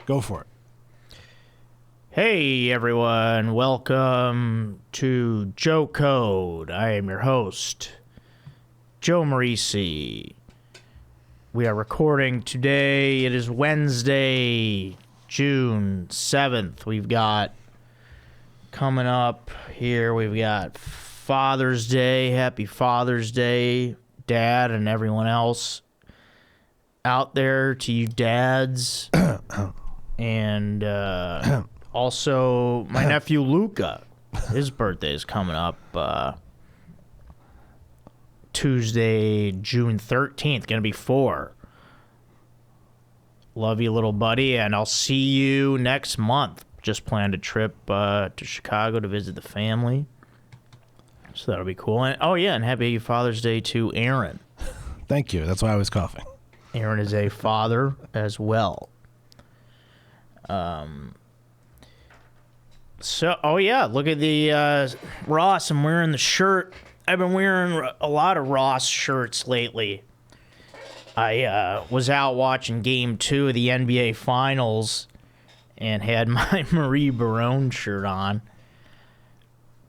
Go for it. Hey everyone, welcome to Joe Code. I am your host, Joe Marrese. We are recording today. It is Wednesday, June 7th. We've got coming up here, we've got Father's Day. Happy Father's Day, Dad, and everyone else out there, to you dads. And also my nephew Luca, his birthday is coming up Tuesday, June 13th, gonna be 4. Love you, little buddy, and I'll see you next month. Just planned a trip to Chicago to visit the family, so that'll be cool. And and happy Father's Day to Aaron. Thank you. That's why I was coughing. Aaron is a father as well. Look at the Ross. I'm wearing the shirt. I've been wearing a lot of Ross shirts lately. I was out watching Game 2 of the NBA Finals and had my Marie Barone shirt on,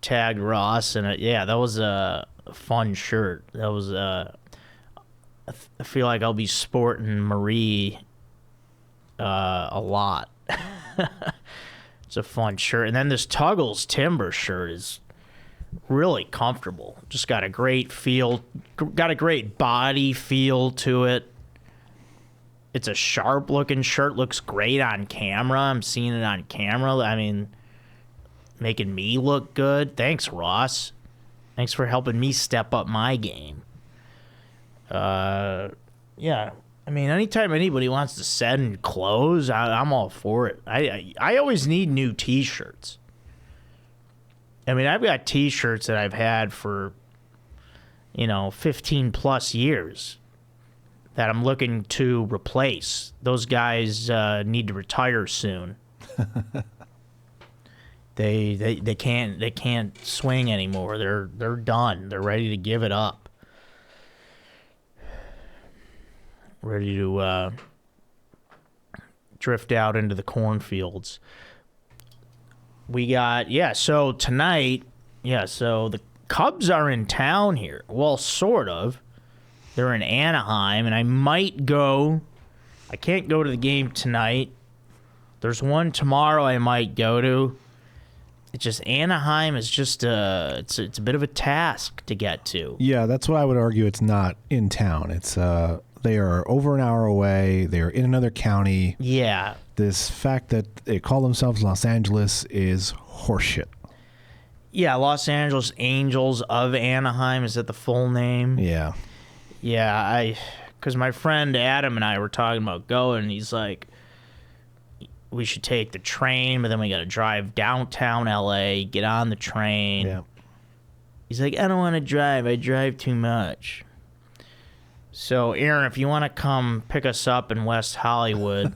tagged Ross, and that was a fun shirt. That was I feel like I'll be sporting Marie a lot. It's a fun shirt. And then this Tuggles Timber shirt is really comfortable. Just got a great feel, got a great body feel to it. It's a sharp looking shirt, looks great on camera. I'm seeing it on camera. I mean, making me look good. Thanks, Ross. Thanks for helping me step up my game. I mean, anytime anybody wants to send clothes, I'm all for it. I always need new T-shirts. I mean, I've got T-shirts that I've had for, 15 plus years that I'm looking to replace. Those guys need to retire soon. They can't swing anymore. They're done. They're ready to give it up. Ready to drift out into the cornfields. We got, so tonight, so the Cubs are in town here. Well, sort of. They're in Anaheim, and I might go. I can't go to the game tonight. There's one tomorrow I might go to. It's just Anaheim is just it's a bit of a task to get to. Yeah, that's why I would argue it's not in town. It's they are over an hour away. They are in another county. Yeah. This fact that they call themselves Los Angeles is horseshit. Yeah, Los Angeles Angels of Anaheim, is that the full name? Yeah. Yeah, because my friend Adam and I were talking about going, and he's like, we should take the train, but then we got to drive downtown LA, get on the train. Yeah. He's like, I don't want to drive. I drive too much. So, Aaron, if you want to come pick us up in West Hollywood,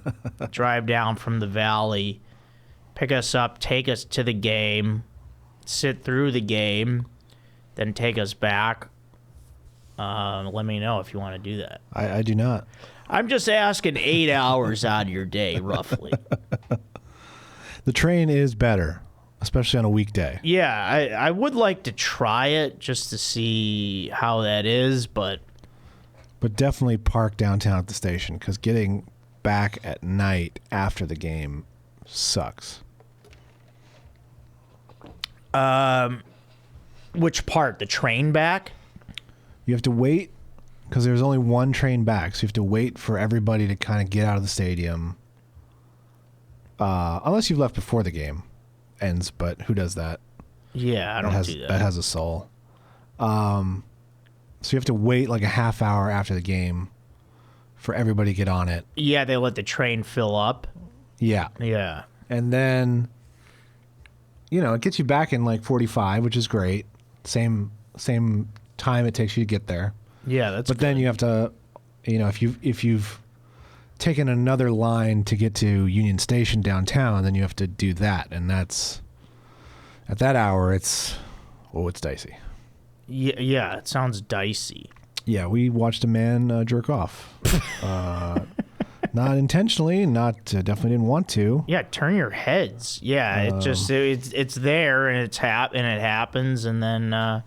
drive down from the valley, pick us up, take us to the game, sit through the game, then take us back. Let me know if you want to do that. I do not. I'm just asking 8 hours out of your day, roughly. The train is better, especially on a weekday. Yeah, I would like to try it just to see how that is, but definitely park downtown at the station, because getting back at night after the game sucks. Which part? The train back? You have to wait, because there's only one train back, so you have to wait for everybody to kind of get out of the stadium. Unless you've left before the game ends, but who does that? Yeah, I don't do that. That has a soul. So you have to wait like a half hour after the game for everybody to get on it. Yeah, they let the train fill up. Yeah. Yeah. And then, it gets you back in like 45, which is great. Same time it takes you to get there. Yeah, that's But then you have to, if you've taken another line to get to Union Station downtown, then you have to do that. And that's, at that hour, it's dicey. Yeah, it sounds dicey. Yeah, we watched a man jerk off. Not intentionally, definitely didn't want to. Yeah, turn your heads. Yeah, it's there and it happens, and then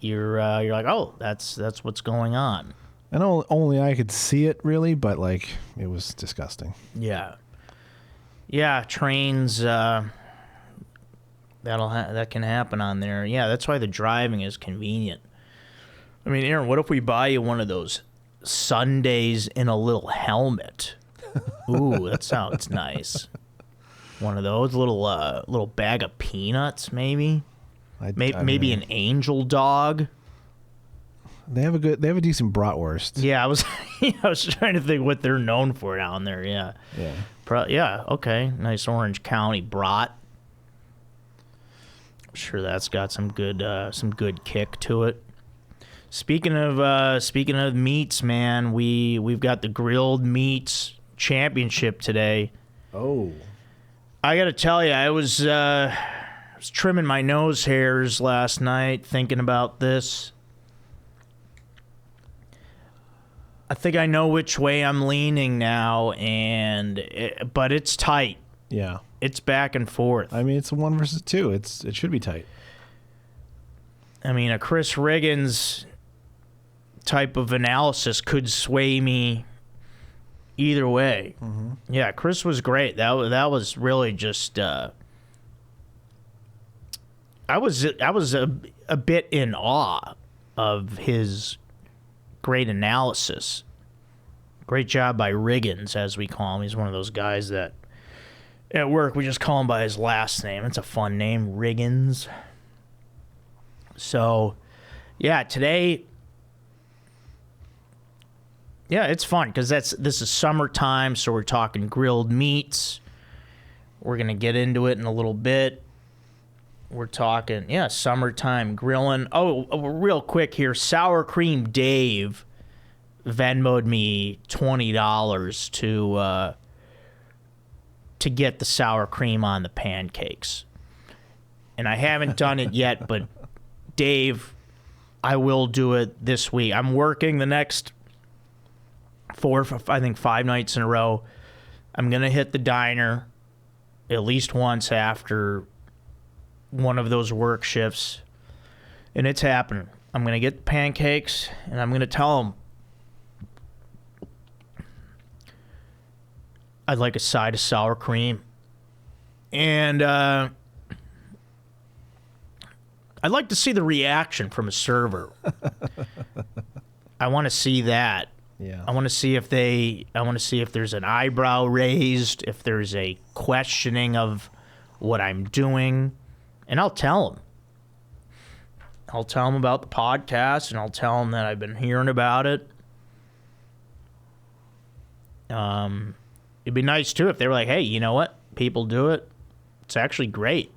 you're like, oh, that's what's going on. And only I could see it really, but like it was disgusting. Yeah, trains. That can happen on there. Yeah, that's why the driving is convenient. I mean, Aaron, what if we buy you one of those Sundays in a little helmet? Ooh, that sounds nice. One of those little bag of peanuts, maybe. Maybe an angel dog. They have a decent bratwurst. Yeah, I was trying to think what they're known for down there. Yeah. Yeah. Okay. Nice Orange County brat. I'm sure that's got some good kick to it. Speaking of meats, man, we've got the grilled meats championship today. Oh. I got to tell you, I was trimming my nose hairs last night thinking about this. I think I know which way I'm leaning now, but it's tight. Yeah. It's back and forth. I mean, it's a 1 versus 2. It should be tight. I mean, a Chris Riggins type of analysis could sway me either way. Mm-hmm. Yeah, Chris was great. That was really just. I was a bit in awe of his great analysis. Great job by Riggins, as we call him. He's one of those guys that at work we just call him by his last name. It's a fun name, Riggins. So, yeah, today. Yeah, it's fun because this is summertime, so we're talking grilled meats. We're gonna get into it in a little bit. We're talking, summertime grilling. Oh, real quick here, Sour Cream Dave Venmo'd me $20 to get the sour cream on the pancakes, and I haven't done it yet. But Dave, I will do it this week. I'm working the next 5 nights in a row. I'm gonna hit the diner at least once after one of those work shifts, and it's happening. I'm gonna get the pancakes, and I'm gonna tell them I'd like a side of sour cream, and I'd like to see the reaction from a server. I want to see that. Yeah. I want to see if there's an eyebrow raised, if there's a questioning of what I'm doing, and I'll tell them. I'll tell them about the podcast, and I'll tell them that I've been hearing about it. It'd be nice too if they were like, "Hey, you know what? People do it. It's actually great."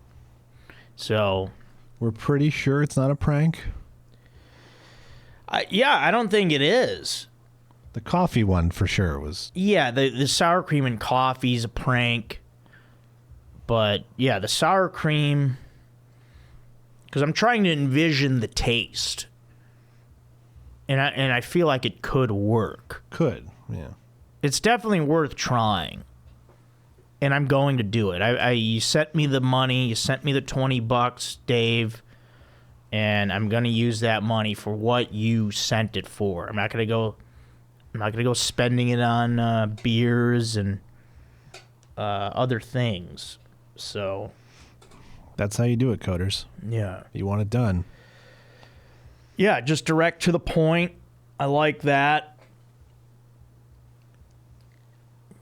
So, we're pretty sure it's not a prank. I don't think it is. The coffee one for sure was. Yeah, the sour cream and coffee's a prank. But yeah, the sour cream, because I'm trying to envision the taste, and I feel like it could work. Could, yeah. It's definitely worth trying, and I'm going to do it. You sent me the money. You sent me the $20, Dave, and I'm going to use that money for what you sent it for. I'm not going to go spending it on beers and other things. So that's how you do it, coders. Yeah. You want it done. Yeah, just direct to the point. I like that.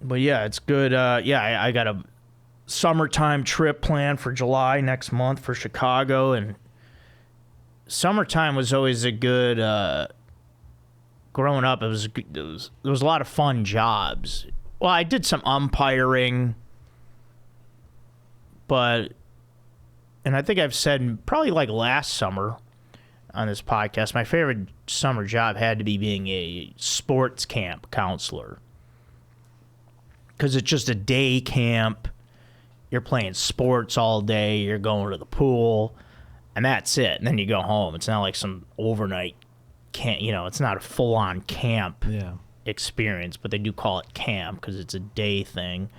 But yeah, it's good. I got a summertime trip planned for July next month for Chicago, and summertime was always a good. Growing up, there was a lot of fun jobs. Well, I did some umpiring, and I think I've said probably like last summer on this podcast, my favorite summer job had to be being a sports camp counselor. Because it's just a day camp. You're playing sports all day. You're going to the pool. And that's it. And then you go home. It's not like some overnight camp. It's not a full-on camp. Yeah. experience, but they do call it camp because it's a day thing.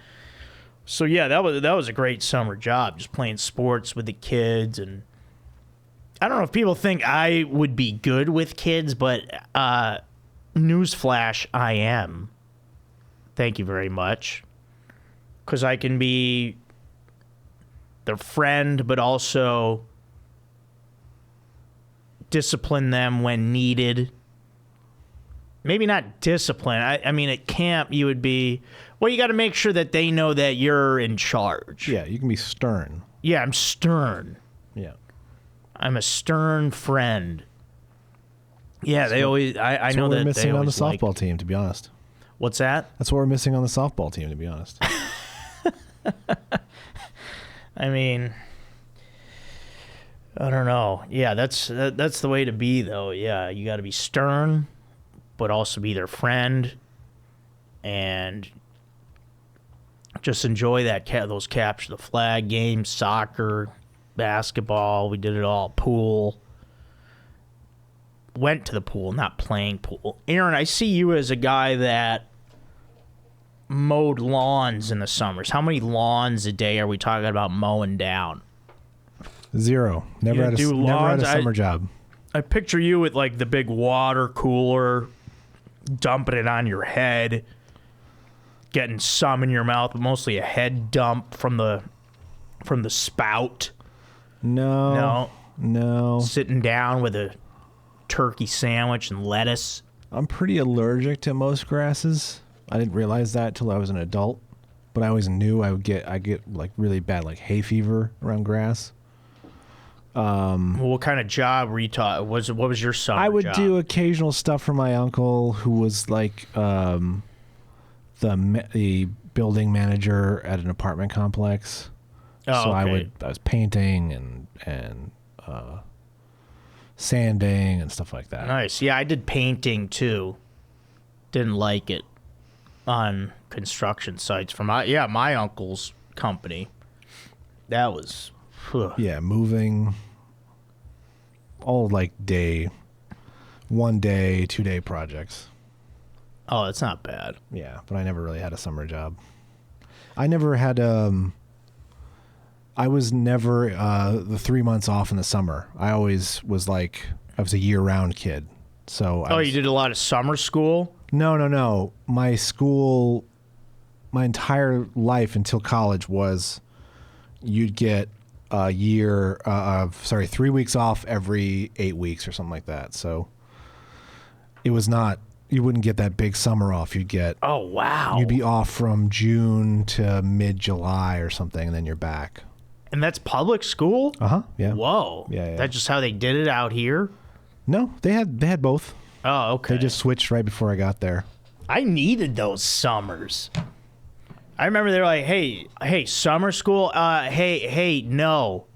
So yeah, that was a great summer job, just playing sports with the kids. And I don't know if people think I would be good with kids, but newsflash, I am. Thank you very much. Because I can be their friend, but also discipline them when needed. Maybe not discipline. I mean, at camp, you would be, well, you got to make sure that they know that you're in charge. Yeah, you can be stern. Yeah, I'm stern. Yeah. I'm a stern friend. Yeah, they always, I know that they always That's what we're missing on the like, softball team, to be honest. What's that? That's what we're missing on the softball team, to be honest. I mean, I don't know. Yeah, that's the way to be, though. Yeah, you got to be stern, but also be their friend, and just enjoy those capture the flag games, soccer, basketball. We did it all. Pool. Went to the pool, not playing pool. Aaron, I see you as a guy that mowed lawns in the summers. How many lawns a day are we talking about mowing down? 0. Never had a summer job. I picture you with like the big water cooler, dumping it on your head, getting some in your mouth, but mostly a head dump from the spout. No. Sitting down with a turkey sandwich and lettuce. I'm pretty allergic to most grasses. I didn't realize that till I was an adult, but I always knew I get like really bad like hay fever around grass. Well, what kind of job were you taught? What was your summer I would job? do occasional stuff for my uncle, who was like the building manager at an apartment complex. Oh, so okay. I was painting and sanding and stuff like that. Nice. Yeah, I did painting too. Didn't like it on construction sites for my uncle's company. That was yeah, moving all like 1 day, 2 day projects. Oh, that's not bad. Yeah, but I never really had a summer job. I never had I was never the 3 months off in the summer. I always was like, I was a year-round kid. So you did a lot of summer school? No. My school, my entire life until college was, you'd get a year, 3 weeks off every 8 weeks or something like that. So it was not, you wouldn't get that big summer off. You'd get, oh, wow. You'd be off from June to mid-July or something, and then you're back. And that's public school? Uh-huh, yeah. Whoa. Yeah. That's just how they did it out here? No, they had both. Oh, okay. They just switched right before I got there. I needed those summers. I remember they were like, hey, summer school? Hey, no.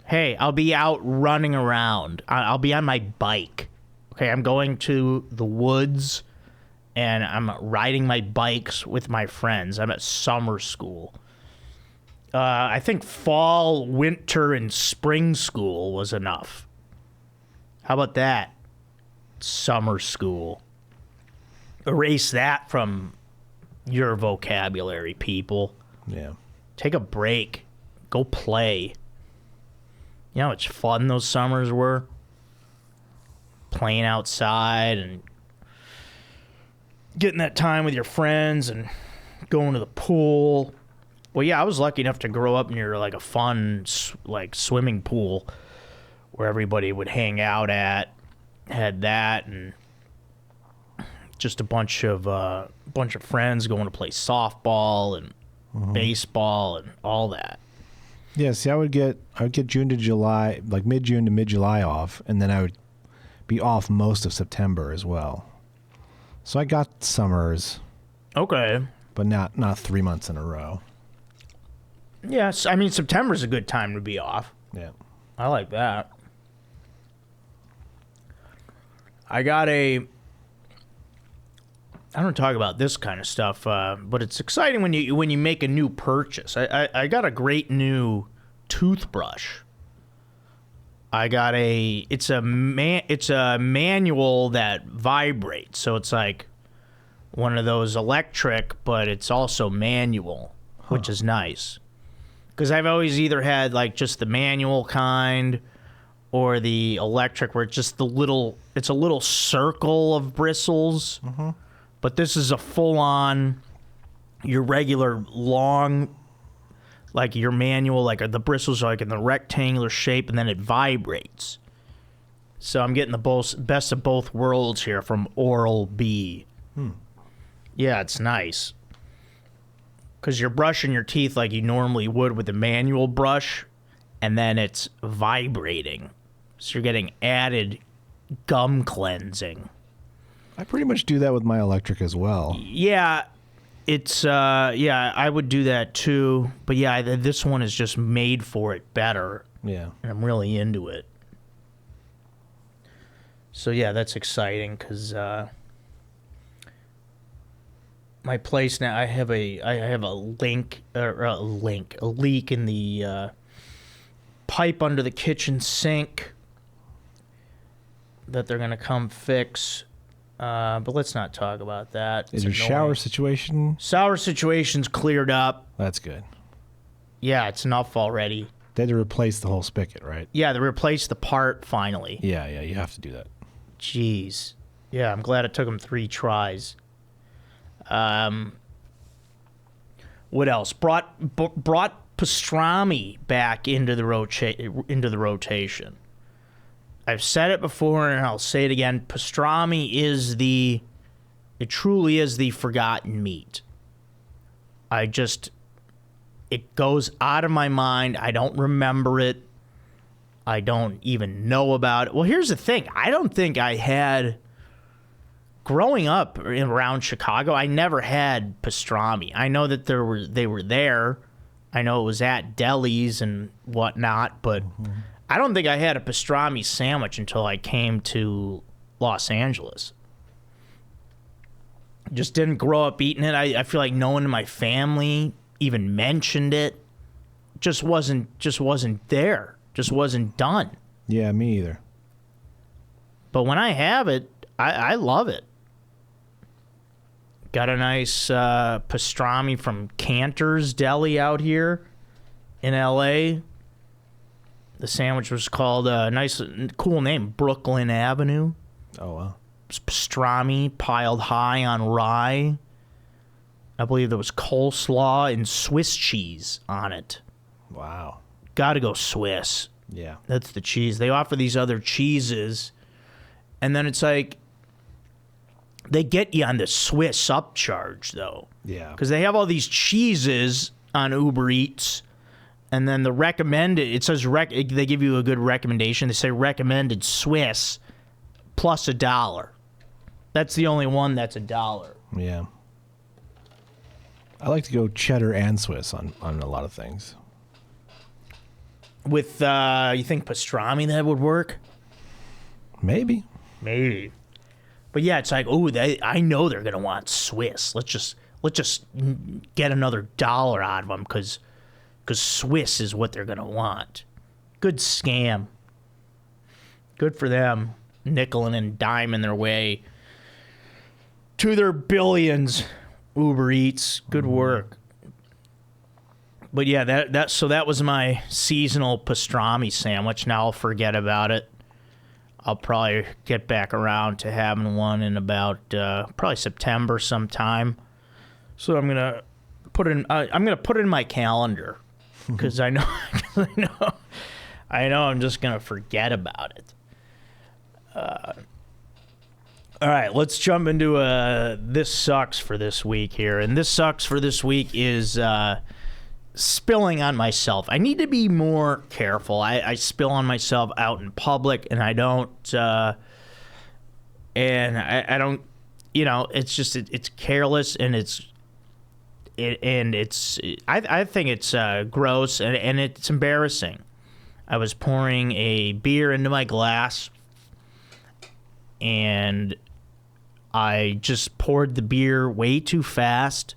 Hey, I'll be out running around. I'll be on my bike. Okay, I'm going to the woods, and I'm riding my bikes with my friends. I'm at summer school. I think fall, winter, and spring school was enough. How about that? Summer school. Erase that from your vocabulary, people. Yeah. Take a break. Go play. You know how much fun those summers were? Playing outside and getting that time with your friends and going to the pool. Well, yeah, I was lucky enough to grow up near like a fun like swimming pool where everybody would hang out at. Had that and just a bunch of friends going to play softball and baseball and all that. Yeah, see, I would get June to July, like mid-June to mid-July off, and then I would be off most of September as well. So I got summers. Okay. But not 3 months in a row. Yes, I mean September's a good time to be off. Yeah. I like that. I don't talk about this kind of stuff, but it's exciting when you make a new purchase. I got a great new toothbrush. I got it's a manual that vibrates, so it's like one of those electric, but it's also manual, which is nice. Because I've always either had like just the manual kind or the electric, where it's just it's a little circle of bristles. But this is a full-on, your regular long, like your manual, like the bristles are like in the rectangular shape, and then it vibrates. So I'm getting the best of both worlds here from Oral-B. Yeah, it's nice. Because you're brushing your teeth like you normally would with a manual brush, and then it's vibrating. So you're getting added gum cleansing. I pretty much do that with my electric as well. Yeah, I would do that too. But yeah, this one is just made for it better. Yeah. And I'm really into it. So yeah, that's exciting because my place now, I have a leak in the pipe under the kitchen sink that they're gonna come fix. But let's not talk about that. Is your shower situation? Shower situation's cleared up. That's good. Yeah, it's enough already. They had to replace the whole spigot, right? Yeah, they replaced the part finally. Yeah, you have to do that. Jeez. Yeah, I'm glad it took them 3 tries. What else? Brought pastrami back into the rotation. I've said it before and I'll say it again. Pastrami it truly is the forgotten meat. It goes out of my mind. I don't remember it. I don't even know about it. Well, here's the thing. I don't think I had, growing up around Chicago, I never had pastrami. I know that they were there. I know it was at delis and whatnot, but I don't think I had a pastrami sandwich until I came to Los Angeles. Just didn't grow up eating it. I feel like no one in my family even mentioned it. Just wasn't there. Just wasn't done. Yeah, me either. But when I have it, I love it. Got a nice pastrami from Cantor's Deli out here in L.A. The sandwich was called cool name, Brooklyn Avenue. Oh, wow. It was pastrami piled high on rye. I believe there was coleslaw and Swiss cheese on it. Wow. Got to go Swiss. Yeah. That's the cheese. They offer these other cheeses, and then it's like they get you on the Swiss upcharge, though. Yeah. Because they have all these cheeses on Uber Eats, and then the recommended, it says they give you a good recommendation. They say recommended Swiss plus $1. That's the only one that's $1. Yeah. I like to go cheddar and Swiss on a lot of things. With, you think pastrami that would work? Maybe. But yeah, it's like, I know they're gonna want Swiss. Let's just get another $1 out of them because Swiss is what they're gonna want. Good scam. Good for them, nickeling and diming their way to their billions. Uber Eats, good work. But yeah, that was my seasonal pastrami sandwich. Now I'll forget about it. I'll probably get back around to having one in about probably September sometime. So I'm gonna put it in my calendar because I know I'm just gonna forget about it. All right, let's jump into this sucks for this week here, and this sucks for this week is spilling on myself. I need to be more careful. I spill on myself out in public, and I don't, I don't, it's just it's careless, and I think it's gross, and it's embarrassing. I was pouring a beer into my glass, and I just poured the beer way too fast.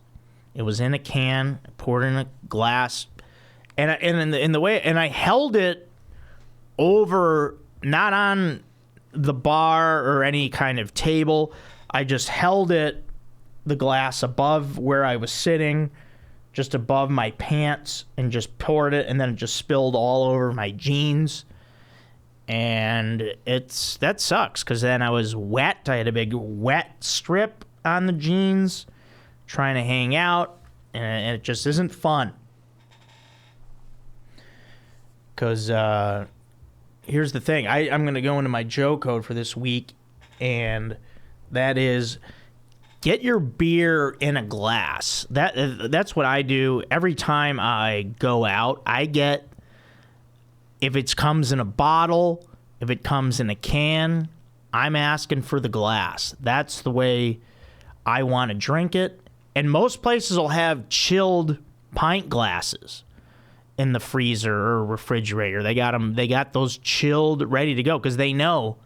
It was in a can. I poured it in a glass, and I held it over, not on the bar or any kind of table. I just held the glass above where I was sitting, just above my pants, and just poured it, and then it just spilled all over my jeans. And that sucks, because then I was wet. I had a big wet strip on the jeans trying to hang out, and it just isn't fun. Because here's the thing. I'm going to go into my Joe code for this week, and that is get your beer in a glass. That's what I do every time I go out. If it comes in a bottle, if it comes in a can, I'm asking for the glass. That's the way I want to drink it. And most places will have chilled pint glasses in the freezer or refrigerator. They got those chilled, ready to go, because they know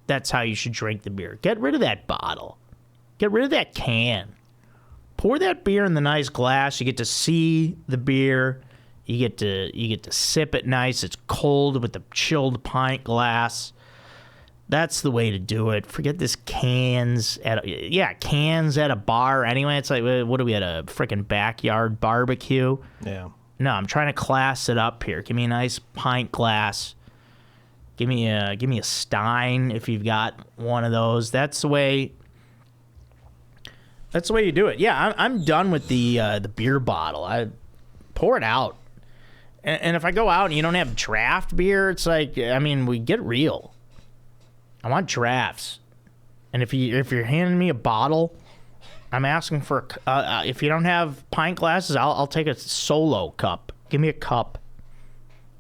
that's how you should drink the beer. Get rid of that bottle. Get rid of that can. Pour that beer in the nice glass. You get to see the beer. You get to sip it nice. It's cold with the chilled pint glass. That's the way to do it. Forget this cans at a bar. Anyway, it's like, what are we at, a freaking backyard barbecue? Yeah. No, I'm trying to class it up here. Give me a nice pint glass. Give me a Stein if you've got one of those. That's the way you do it. Yeah, I'm done with the beer bottle. I pour it out. And if I go out and you don't have draft beer, it's like, I mean, we get real. I want drafts. And if you're handing me a bottle, I'm asking for if you don't have pint glasses, I'll take a solo cup. Give me a cup.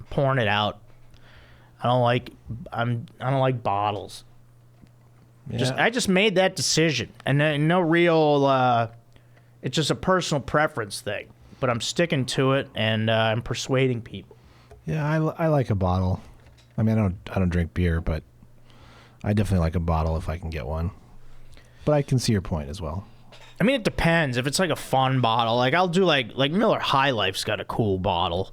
I'm pouring it out. I don't like bottles. Yeah. I just made that decision, and no real. It's just a personal preference thing, but I'm sticking to it, and I'm persuading people. Yeah, I like a bottle. I mean, I don't drink beer, but I definitely like a bottle if I can get one. But I can see your point as well. I mean, it depends. If it's like a fun bottle, like I'll do like Miller High Life's got a cool bottle.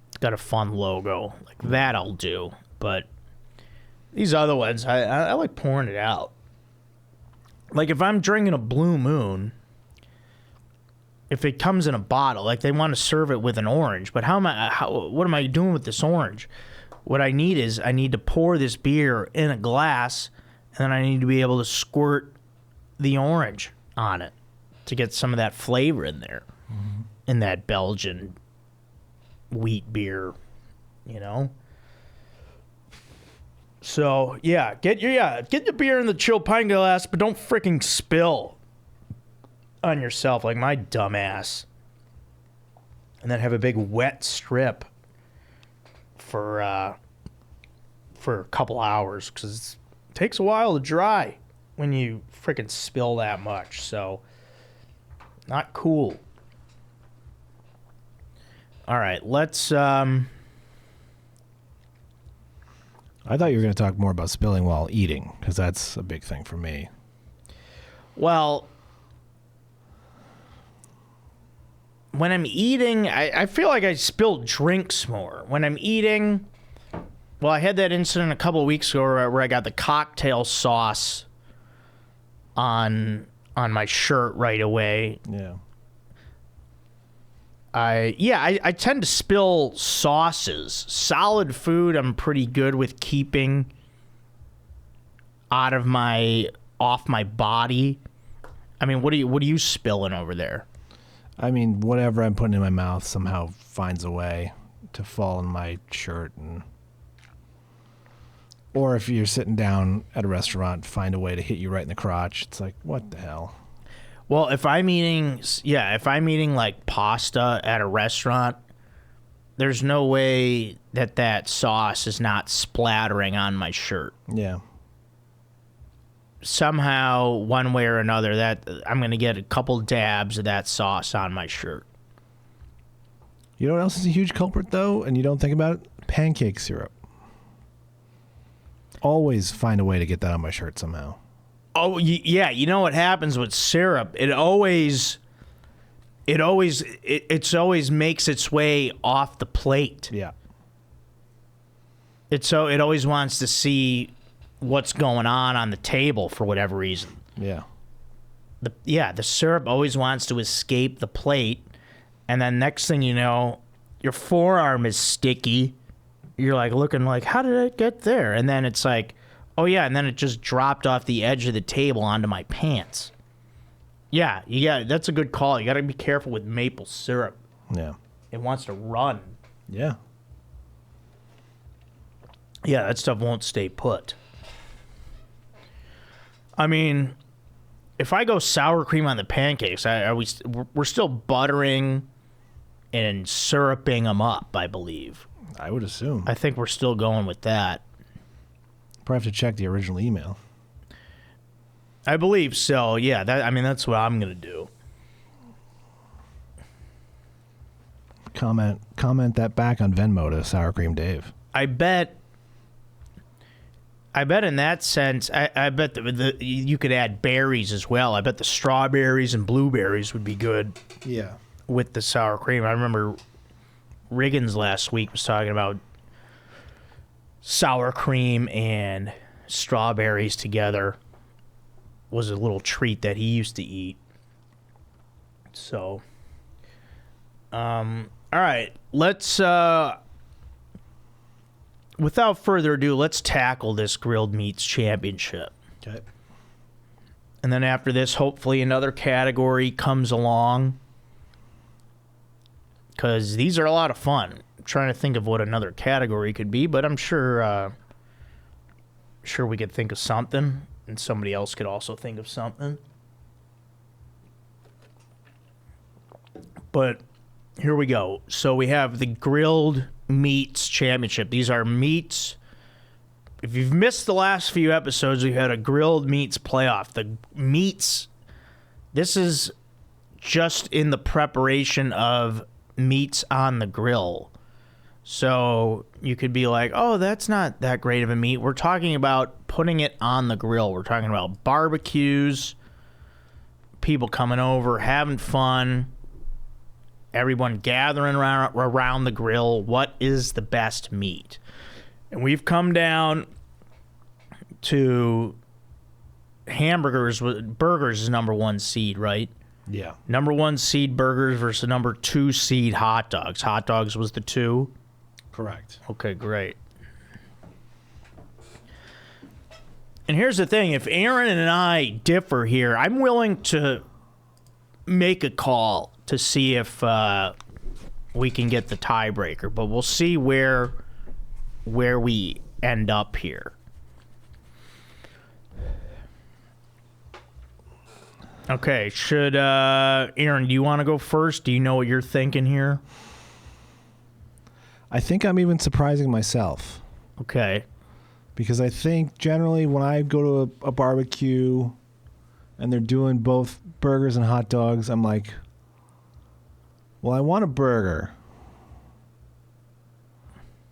It's got a fun logo. Like that I'll do. But these other ones, I like pouring it out. Like if I'm drinking a Blue Moon, if it comes in a bottle, like they want to serve it with an orange, but what am I doing with this orange? What I need to pour this beer in a glass, and then I need to be able to squirt the orange on it to get some of that flavor in there, in that Belgian wheat beer, you know. So yeah, get the beer in the chill pint glass, but don't freaking spill on yourself like my dumbass, and then have a big wet strip for a couple hours, because it takes a while to dry when you freaking spill that much. So not cool. All right, let's I thought you were going to talk more about spilling while eating, because that's a big thing for me. Well, when I'm eating, I feel like I spill drinks more. When I'm eating, well, I had that incident a couple of weeks ago where I got the cocktail sauce on my shirt right away. Yeah. I tend to spill sauces. Solid food I'm pretty good with keeping off my body. I mean, what are you spilling over there? I mean, whatever I'm putting in my mouth somehow finds a way to fall in my shirt, or if you're sitting down at a restaurant, find a way to hit you right in the crotch. It's like, what the hell? Well, if I'm eating like pasta at a restaurant, there's no way that sauce is not splattering on my shirt. Yeah. Somehow, one way or another, that I'm going to get a couple dabs of that sauce on my shirt. You know what else is a huge culprit, though, and you don't think about it? Pancake syrup. Always find a way to get that on my shirt somehow. Oh, yeah. You know what happens with syrup? It always makes its way off the plate. Yeah. It always wants to see what's going on the table for whatever reason. Yeah. The syrup always wants to escape the plate, and then next thing you know, your forearm is sticky. You're like looking like, how did it get there? And then it's like, oh yeah, and then it just dropped off the edge of the table onto my pants. Yeah, that's a good call. You got to be careful with maple syrup. Yeah. It wants to run. Yeah. Yeah, that stuff won't stay put. I mean, if I go sour cream on the pancakes, we're still buttering and syruping them up, I believe. I would assume. I think we're still going with that. Probably have to check the original email. I believe so. Yeah, that's what I'm gonna do. Comment that back on Venmo to Sour Cream Dave. I bet in that sense, I bet you could add berries as well. I bet the strawberries and blueberries would be good. Yeah. With the sour cream. I remember Riggins last week was talking about sour cream and strawberries together was a little treat that he used to eat. So, all right, let's, without further ado, let's tackle this Grilled Meats Championship. Okay. And then after this, hopefully another category comes along. Because these are a lot of fun. I'm trying to think of what another category could be, but I'm sure we could think of something, and somebody else could also think of something. But here we go. So we have the Grilled Meats Championship. These are meats. If you've missed the last few episodes, we've had a Grilled Meats playoff. The meats, this is just in the preparation of meats on the grill. So you could be like, oh, that's not that great of a meat. We're talking about putting it on the grill. We're talking about barbecues, people coming over, having fun, everyone gathering around the grill. What is the best meat? And we've come down to hamburgers. Burgers is number 1 seed, right? Yeah. Number 1 seed burgers versus number 2 seed hot dogs. Hot dogs was the 2? Correct. Okay, great. And here's the thing. If Aaron and I differ here, I'm willing to make a call to see if we can get the tiebreaker. But we'll see where we end up here. Okay, Aaron, do you want to go first? Do you know what you're thinking here? I think I'm even surprising myself. Okay. Because I think generally when I go to a barbecue and they're doing both burgers and hot dogs, I'm like, well, I want a burger.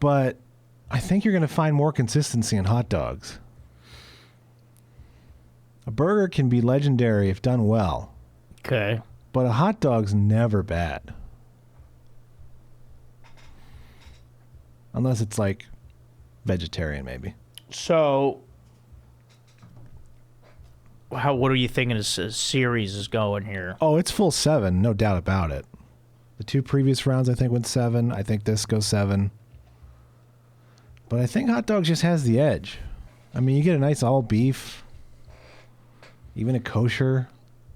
But I think you're going to find more consistency in hot dogs. A burger can be legendary if done well. Okay. But a hot dog's never bad. Unless it's like vegetarian, maybe. So, what are you thinking this series is going here? Oh, it's full 7, no doubt about it. The 2 previous rounds, I think, went 7. I think this goes 7. But I think hot dogs just has the edge. I mean, you get a nice all beef, even a kosher.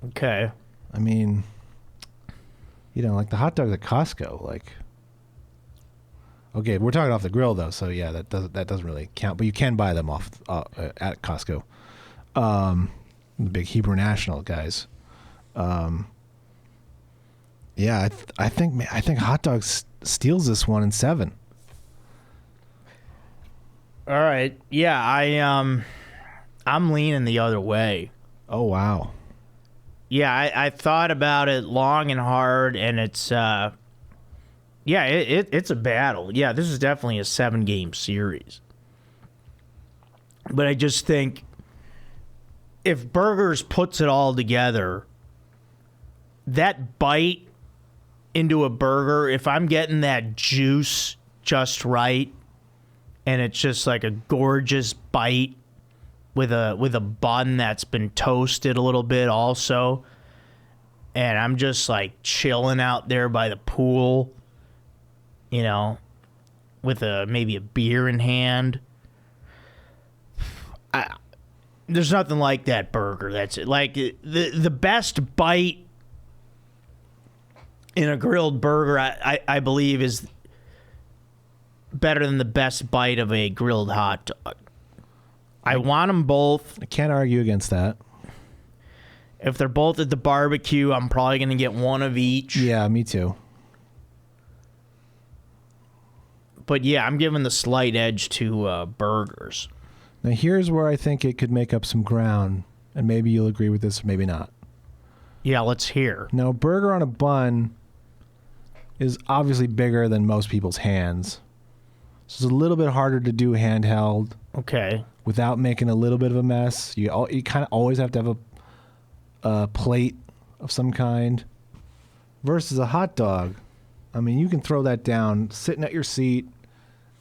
Okay. I mean, like the hot dogs at Costco, like. Okay, we're talking off the grill though, so yeah, that doesn't really count. But you can buy them off at Costco. The big Hebrew National guys. Yeah, I think hot dogs steals this one in 7. All right. Yeah, I'm leaning the other way. Oh wow. Yeah, I thought about it long and hard, and it's it's a battle. Yeah, this is definitely a 7-game series. But I just think if Burgers puts it all together, that bite into a burger, if I'm getting that juice just right and it's just like a gorgeous bite with a bun that's been toasted a little bit also. And I'm just like chilling out there by the pool, you know, with maybe a beer in hand. There's nothing like that burger. That's it. Like the best bite in a grilled burger, I believe, is better than the best bite of a grilled hot dog. I want them both. I can't argue against that. If they're both at the barbecue, I'm probably going to get one of each. Yeah, me too. But yeah, I'm giving the slight edge to burgers. Now, here's where I think it could make up some ground, and maybe you'll agree with this, or maybe not. Yeah, let's hear. Now, a burger on a bun is obviously bigger than most people's hands. So it's a little bit harder to do handheld. Okay. Without making a little bit of a mess. You kind of always have to have a plate of some kind. Versus a hot dog. I mean, you can throw that down, sitting at your seat,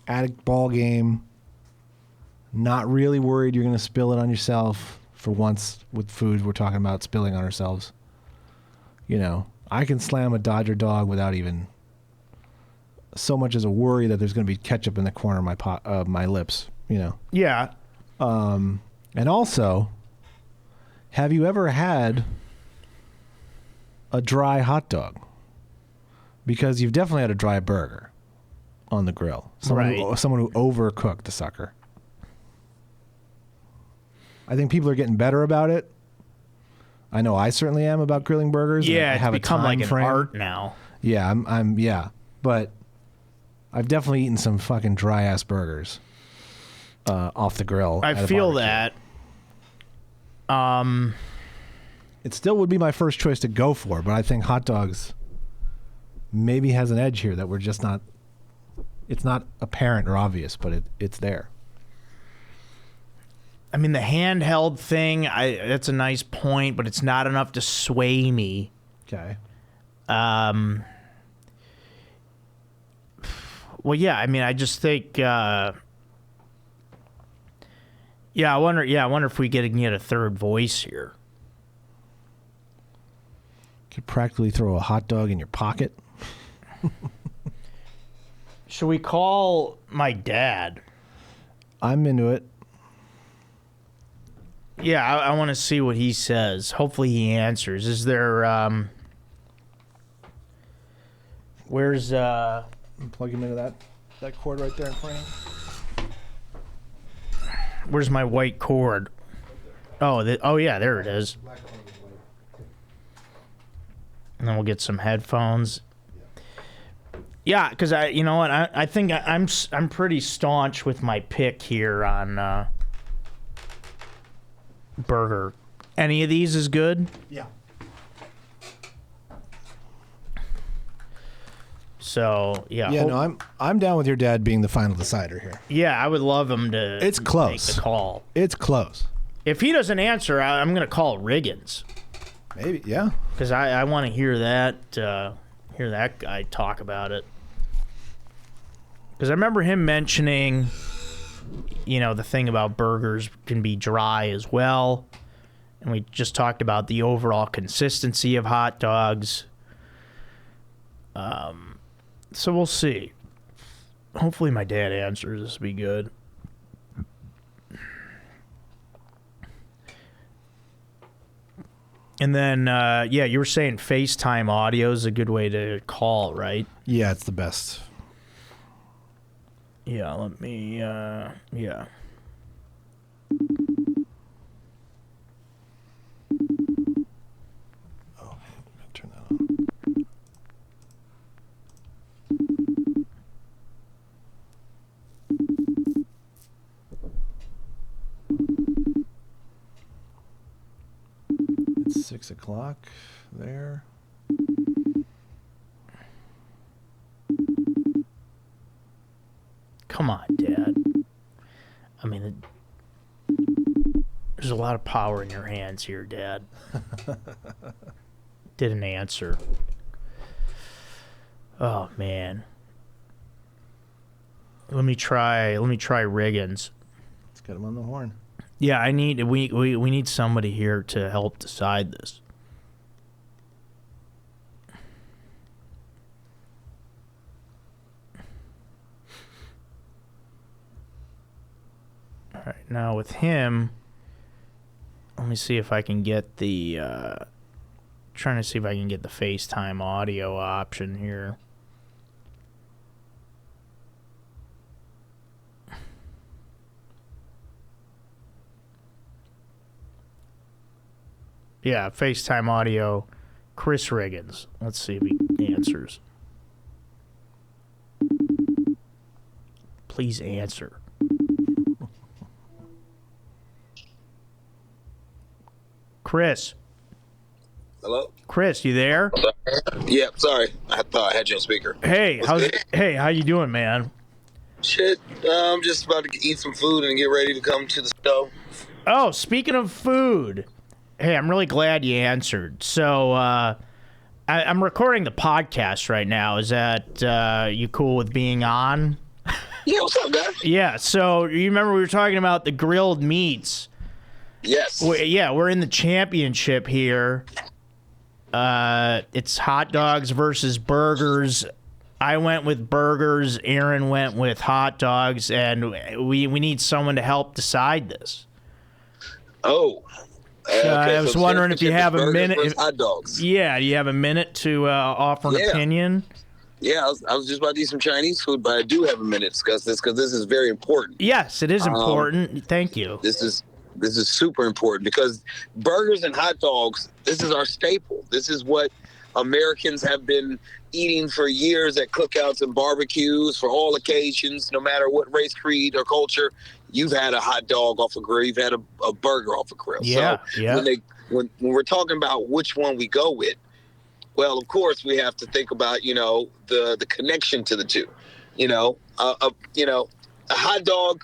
at a ball game, not really worried you're going to spill it on yourself. For once, with food, we're talking about spilling on ourselves. You know, I can slam a Dodger dog without even so much as a worry that there's going to be ketchup in the corner of my lips, you know. Yeah. And also, have you ever had a dry hot dog? Because you've definitely had a dry burger on the grill. Someone who overcooked the sucker. I think people are getting better about it. I know I certainly am about grilling burgers. Yeah, it's become like an art now. Yeah, yeah. But I've definitely eaten some fucking dry ass burgers off the grill. I feel that. It still would be my first choice to go for, but I think hot dogs maybe has an edge here that we're just not. It's not apparent or obvious, but it's there. I mean, the handheld thing, that's a nice point, but it's not enough to sway me. Okay. Well, yeah, I mean, I just think, I wonder if we can get a third voice here. Could practically throw a hot dog in your pocket. Should we call my dad? I'm into it. Yeah, I want to see what he says. Hopefully he answers. Is there, where's, Plug him into that cord right there in front of him. Where's my white cord? Oh, yeah, there it is. And then we'll get some headphones. Yeah, because you know what, I think I'm pretty staunch with my pick here on burger. Any of these is good? Yeah. So yeah. Yeah, no, I'm down with your dad being the final decider here. Yeah, I would love him to. It's close. Make the call. It's close. If he doesn't answer, I'm gonna call Riggins. Maybe, yeah. Because I want to hear that guy talk about it. Because I remember him mentioning, you know, the thing about burgers can be dry as well. And we just talked about the overall consistency of hot dogs. So we'll see. Hopefully my dad answers. This will be good. And then, yeah, you were saying FaceTime audio is a good way to call, right? Yeah, it's the best. Yeah, let me, yeah. Oh, turn that on. It's 6 o'clock there. Come on, Dad. I mean, there's a lot of power in your hands here, Dad. Didn't answer. Oh, man. Let me try Riggins. Let's get him on the horn. Yeah, we need somebody here to help decide this. All right, now with him, let me see if I can get the trying to see if I can get the FaceTime audio option here. Yeah, FaceTime audio, Chris Riggins. Let's see if he answers. Please answer. Chris. Hello? Chris, you there? Yeah, sorry. I thought I had you on speaker. Hey, how you doing, man? Shit, I'm just about to eat some food and get ready to come to the show. Oh, speaking of food. Hey, I'm really glad you answered. So, I'm recording the podcast right now. Is that you cool with being on? Yeah, what's up, guys? Yeah, so you remember we were talking about the grilled meats. Yes. We're in the championship here. It's hot dogs versus burgers. I went with burgers. Aaron went with hot dogs, and we need someone to help decide this. Oh. Okay, I was wondering if you have a minute. Hot dogs. Yeah, do you have a minute to offer an opinion? Yeah, I was just about to eat some Chinese food, but I do have a minute to discuss this because this is very important. Yes, it is important. Thank you. This is super important because burgers and hot dogs, this is our staple. This is what Americans have been eating for years at cookouts and barbecues for all occasions, no matter what race, creed, or culture. You've had a hot dog off a grill. You've had a burger off a grill. Yeah, so yeah. When we're talking about which one we go with, well, of course, we have to think about, the connection to the two. A hot dog,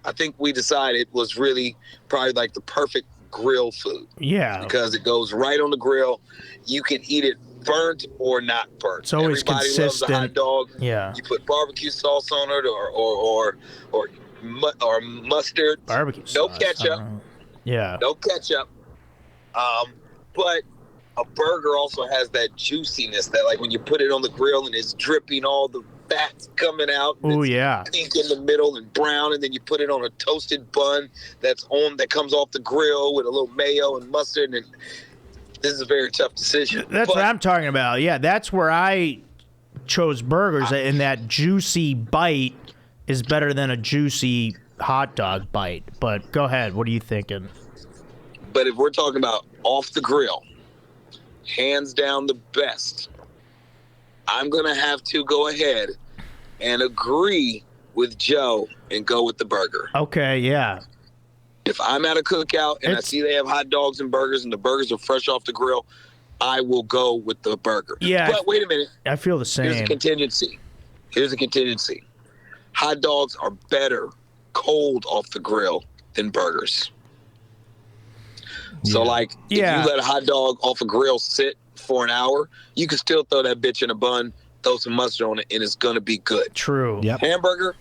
I think we decided was really probably like the perfect grill food. Yeah. Because it goes right on the grill. You can eat it burnt or not burnt. It's always Everybody consistent. loves a hot dog. Yeah. You put barbecue sauce on it or mustard. Barbecue No sauce. ketchup. Yeah. No ketchup. But a burger also has that juiciness that, like, when you put it on the grill and it's dripping, all the fats coming out. Oh, yeah. Pink in the middle and brown, and then you put it on a toasted bun that comes off the grill with a little mayo and mustard. And this is a very tough decision. That's what I'm talking about. Yeah, that's where I chose burgers, and that juicy bite is better than a juicy hot dog bite. But go ahead. What are you thinking? But if we're talking about off the grill, hands down the best, I'm going to have to go ahead and agree with Joe and go with the burger. Okay, yeah. If I'm at a cookout and I see they have hot dogs and burgers and the burgers are fresh off the grill, I will go with the burger. Yeah. But wait a minute. I feel the same. Here's a contingency. Hot dogs are better cold off the grill than burgers. So, if you let a hot dog off a grill sit for an hour, you can still throw that bitch in a bun, throw some mustard on it, and it's going to be good. True. Yep. Hamburger,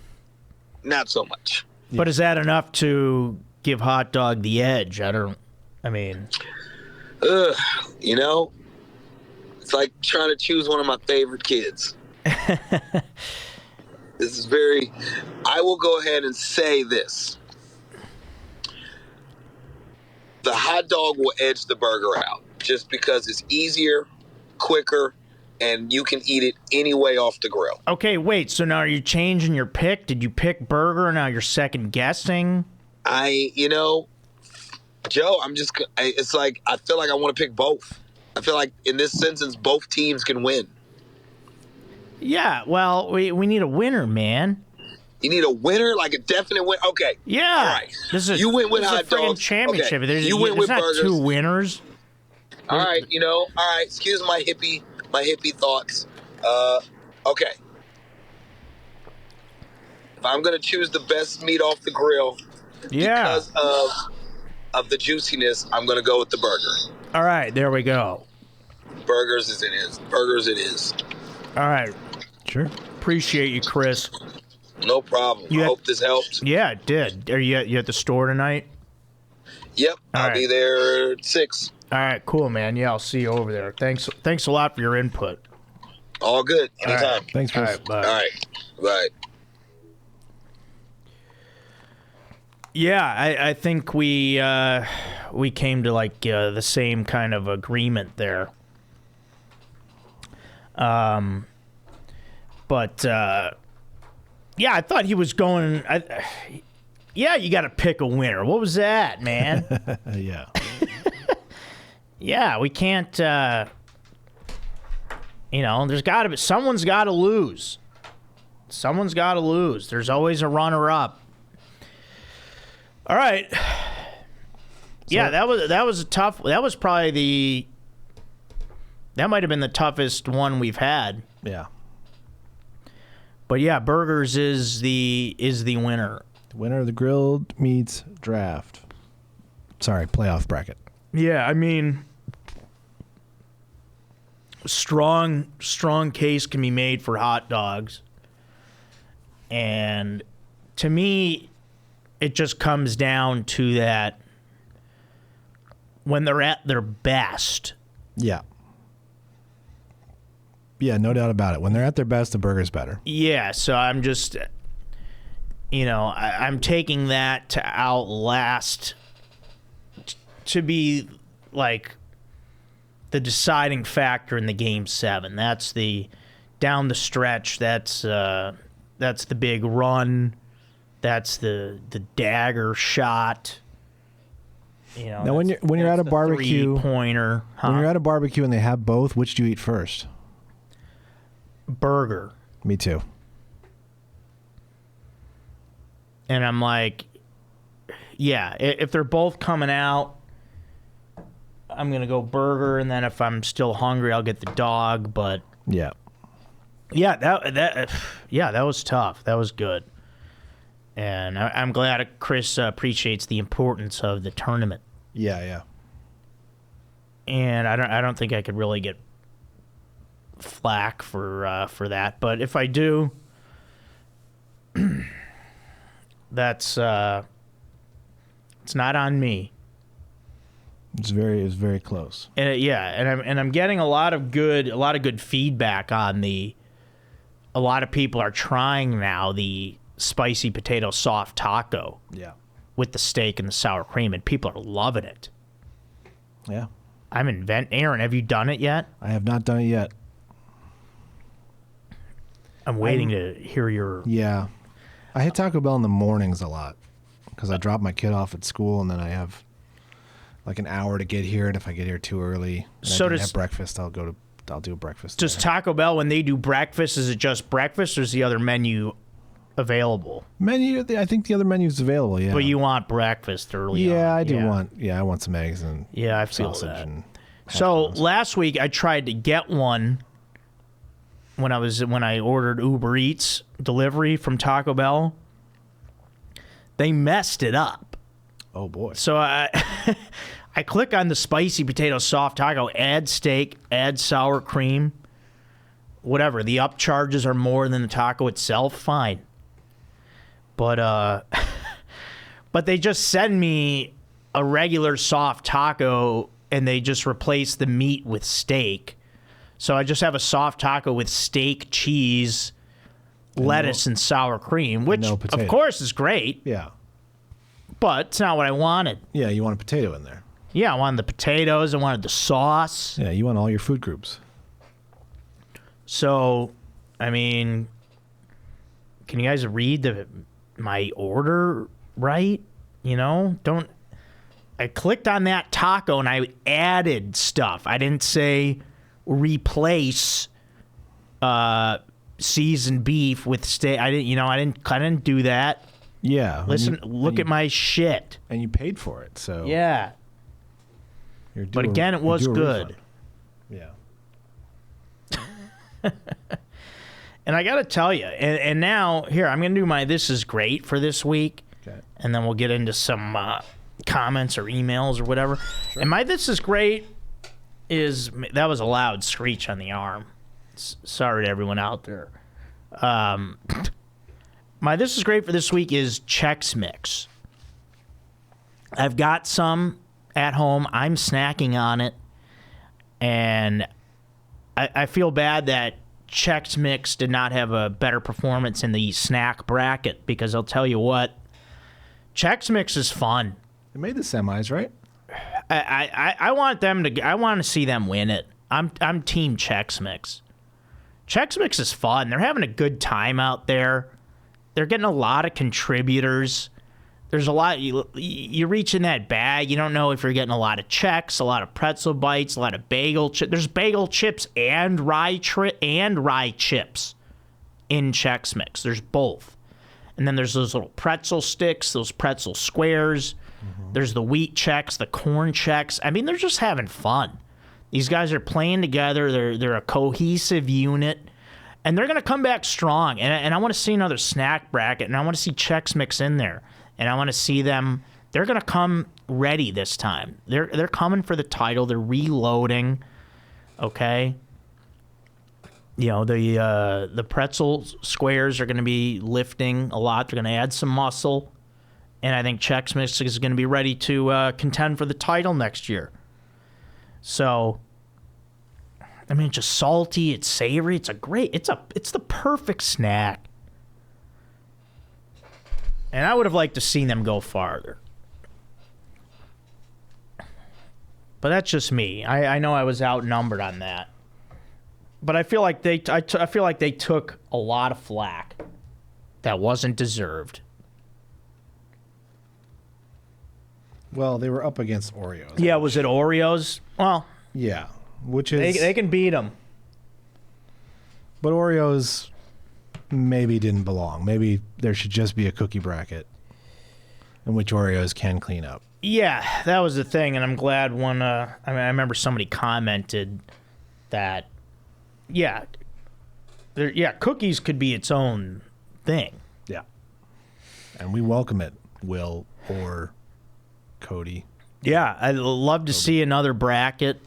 not so much. But is that enough to give hot dog the edge? It's like trying to choose one of my favorite kids. I will go ahead and say this. The hot dog will edge the burger out just because it's easier, quicker, and you can eat it any way off the grill. Okay, wait. So now are you changing your pick? Did you pick burger? Now you're second guessing? Joe, it's like I feel like I want to pick both. I feel like in this instance, both teams can win. Yeah, well, we need a winner, man. You need a winner, like a definite win. Okay. Yeah. All right. You went with hot dogs. Championship. Okay. There's, you went with not burgers. Two winners. All right. All right. Excuse my hippie thoughts. Okay. If I'm gonna choose the best meat off the grill, because of the juiciness, I'm gonna go with the burger. All right. There we go. Burgers it is. All right. Sure. Appreciate you, Chris. No problem. I hope this helps. Yeah, it did. Are you at the store tonight? Yep. I'll be there at 6. All right, cool, man. Yeah, I'll see you over there. Thanks a lot for your input. All good. Anytime. All right. Thanks, Chris. All right, bye. All right. Bye. Yeah, I think we came to like the same kind of agreement there. But yeah, I thought he was going. Yeah, you got to pick a winner. What was that, man? Yeah. Yeah, we can't. There's got to be someone's got to lose. Someone's got to lose. There's always a runner-up. All right. Yeah, that was a tough. That was probably that might have been the toughest one we've had. Yeah. But yeah, burgers is the winner. The winner of the grilled meats draft. Sorry, playoff bracket. Yeah, I mean, strong case can be made for hot dogs. And to me, it just comes down to that when they're at their best. Yeah. Yeah, no doubt about it. When they're at their best, the burger's better. Yeah, so I'm just, I'm taking that to outlast, to be like the deciding factor in the Game 7. That's the down the stretch. That's the big run. That's the dagger shot. Now, when you're at a barbecue, 3-pointer, when you're at a barbecue and they have both, which do you eat first? Burger. Me too. And I'm like, yeah, if they're both coming out, I'm gonna go burger, and then if I'm still hungry, I'll get the dog. But yeah, that was tough. That was good, and I'm glad Chris appreciates the importance of the tournament. Yeah. And I don't think I could really get flack for that, but if I do, that's it's not on me. It's very close. And I'm getting a lot of good feedback on a lot of people are trying now the spicy potato soft taco. Yeah. With the steak and the sour cream, and people are loving it. Yeah. Aaron, have you done it yet? I have not done it yet. I'm waiting to hear your... Yeah. I hit Taco Bell in the mornings a lot because I drop my kid off at school, and then I have like an hour to get here, and if I get here too early and I didn't have breakfast, I'll do a breakfast. Does Taco Bell, when they do breakfast, is it just breakfast, or is the other menu available? I think the other menu is available, yeah. But you want breakfast early Yeah, on. I do want... Yeah, I want some eggs and I feel sausage that. and So last week I tried to get one when I ordered Uber Eats delivery from Taco Bell. They messed it up. Oh boy. So I click on the spicy potato soft taco, add steak, add sour cream, whatever. The upcharges are more than the taco itself, fine. But they just send me a regular soft taco, and they just replace the meat with steak. So I just have a soft taco with steak, cheese, lettuce, and sour cream, which of course is great. Yeah. But it's not what I wanted. Yeah, you want a potato in there. Yeah, I wanted the potatoes. I wanted the sauce. Yeah, you want all your food groups. So, I mean, can you guys read my order right? I clicked on that taco and I added stuff. I didn't say replace seasoned beef with steak. I didn't do that. Yeah. Listen, look at my shit. And you paid for it, so yeah. But again, it was good. Yeah. And I got to tell you, and now here I'm going to do my "This is great" for this week, okay. And then we'll get into some comments or emails or whatever. Sure. And my "This is great" that was a loud screech on the arm. Sorry to everyone out there. My My this is great for this week is Chex Mix. I've got some at home. I'm snacking on it. And I feel bad that Chex Mix did not have a better performance in the snack bracket, because I'll tell you what, Chex Mix is fun. They made the semis, right? I want them to. I want to see them win it. I'm team Chex Mix. Chex Mix is fun. They're having a good time out there. They're getting a lot of contributors. There's a lot. You reach in that bag, you don't know if you're getting a lot of Chex, a lot of pretzel bites, a lot of bagel chips. There's bagel chips and rye chips in Chex Mix. There's both. And then there's those little pretzel sticks, those pretzel squares. Mm-hmm. There's the wheat Chex, the corn Chex. I mean, they're just having fun. These guys are playing together. They're a cohesive unit. And they're going to come back strong. And I want to see another snack bracket. And I want to see Chex Mix in there. And I want to see them. They're going to come ready this time. They're coming for the title. They're reloading. Okay. You know, the pretzel squares are going to be lifting a lot. They're going to add some muscle. And I think Chex Mix is going to be ready to contend for the title next year. So, I mean, it's just salty. It's savory. It's the perfect snack. And I would have liked to see them go farther. But that's just me. I know I was outnumbered on that. But I feel like they took a lot of flack that wasn't deserved. Well, they were up against Oreos. Yeah, was it Oreos? Well, yeah, which is they can beat them. But Oreos maybe didn't belong. Maybe there should just be a cookie bracket in which Oreos can clean up. Yeah, that was the thing, and I'm glad one. I remember somebody commented that, cookies could be its own thing. Yeah, and we welcome it, Will or Cody. Yeah, I'd love to see another bracket.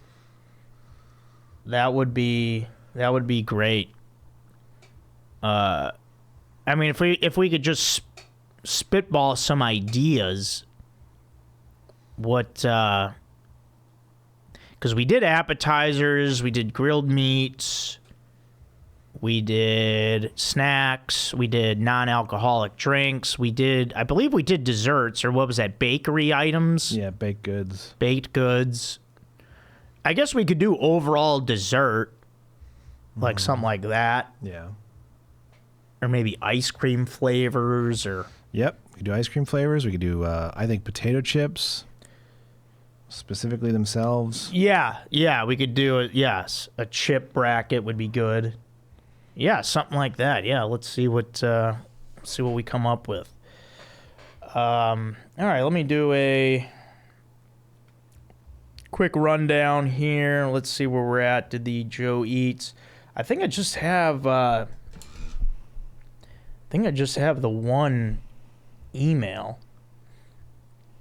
That would be great. I mean, if we could just spitball some ideas, because we did appetizers, we did grilled meats, we did snacks, we did non-alcoholic drinks, I believe we did desserts, or what was that, bakery items? Yeah, baked goods. Baked goods. I guess we could do overall dessert, like something like that. Yeah. Or maybe ice cream flavors, or... Yep, we could do ice cream flavors. We could do, I think, potato chips, specifically themselves. Yeah, we could do it. Yes, a chip bracket would be good. Yeah, something like that. Yeah, let's see what we come up with. All right, let me do a quick rundown here. Let's see where we're at. Did the Joe Eats? I think I just have the one email.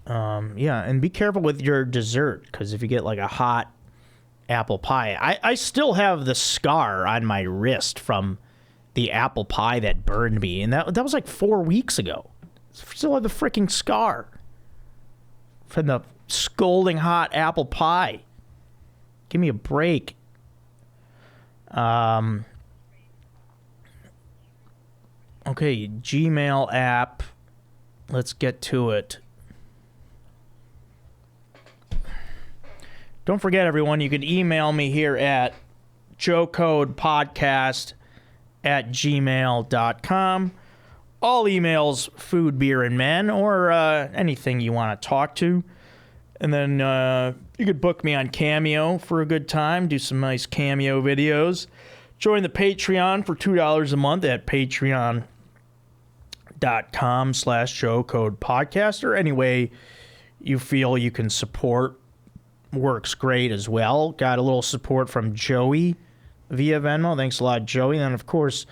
And be careful with your dessert, because if you get like a hot apple pie, I still have the scar on my wrist from the apple pie that burned me, and that was like 4 weeks ago. Still have the freaking scar from the scalding hot apple pie. Give me a break. Okay, Gmail app. Let's get to it. Don't forget, everyone, you can email me here at joecodepodcast@gmail.com. All emails, food, beer, and men, or anything you want to talk to. And then you could book me on Cameo for a good time, do some nice Cameo videos. Join the Patreon for $2 a month at patreon.com/joecodepodcast, or any way you feel you can support works great as well. Got a little support from Joey via Venmo. Thanks a lot, Joey. And then, of course,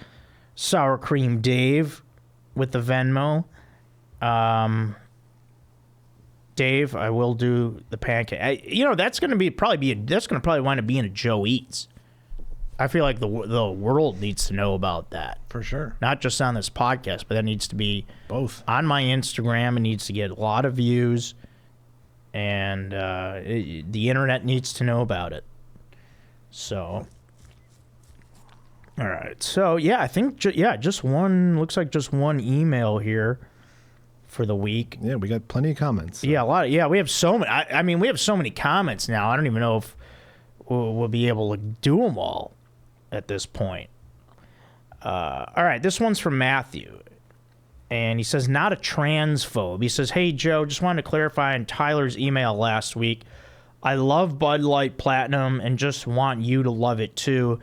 Sour Cream Dave with the Venmo. Dave, I will do the pancake. That's going to probably wind up being a Joe Eats. I feel like the world needs to know about that. For sure. Not just on this podcast, but that needs to be Both. on my Instagram. It needs to get a lot of views, and the internet needs to know about it. So, all right. So yeah, I think just one. Looks like just one email here for the week. Yeah, we got plenty of comments. Yeah, a lot. We have so many. I mean, we have so many comments now. I don't even know if we'll be able to do them all at this point. All right, this one's from Matthew, and he says, not a transphobe. He says, hey, Joe, just wanted to clarify on Tyler's email last week. I love Bud Light Platinum and just want you to love it too,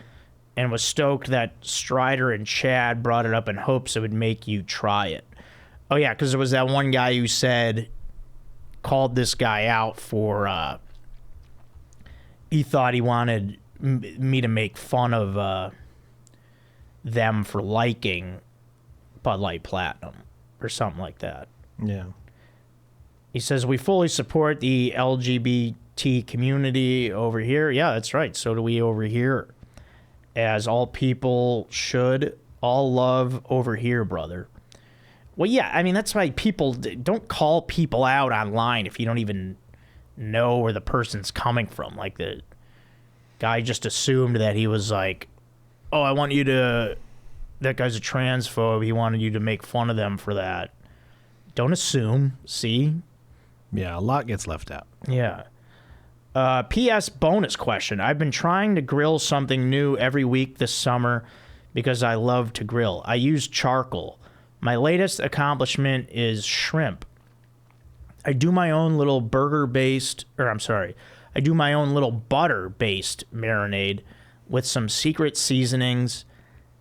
and was stoked that Strider and Chad brought it up in hopes it would make you try it. Oh, yeah, because there was that one guy who called this guy out for, he thought he wanted me to make fun of them for liking Bud Light Platinum or something like that. Yeah. He says, we fully support the LGBT community over here. Yeah, that's right. So do we over here. As all people should. All love over here, brother. Well, yeah, I mean, that's why people don't call people out online if you don't even know where the person's coming from. Like, the guy just assumed that he was like, oh, that guy's a transphobe. He wanted you to make fun of them for that. Don't assume. See? Yeah, a lot gets left out. Yeah. P.S. bonus question. I've been trying to grill something new every week this summer because I love to grill. I use charcoal. My latest accomplishment is shrimp. I do my own little butter-based marinade with some secret seasonings,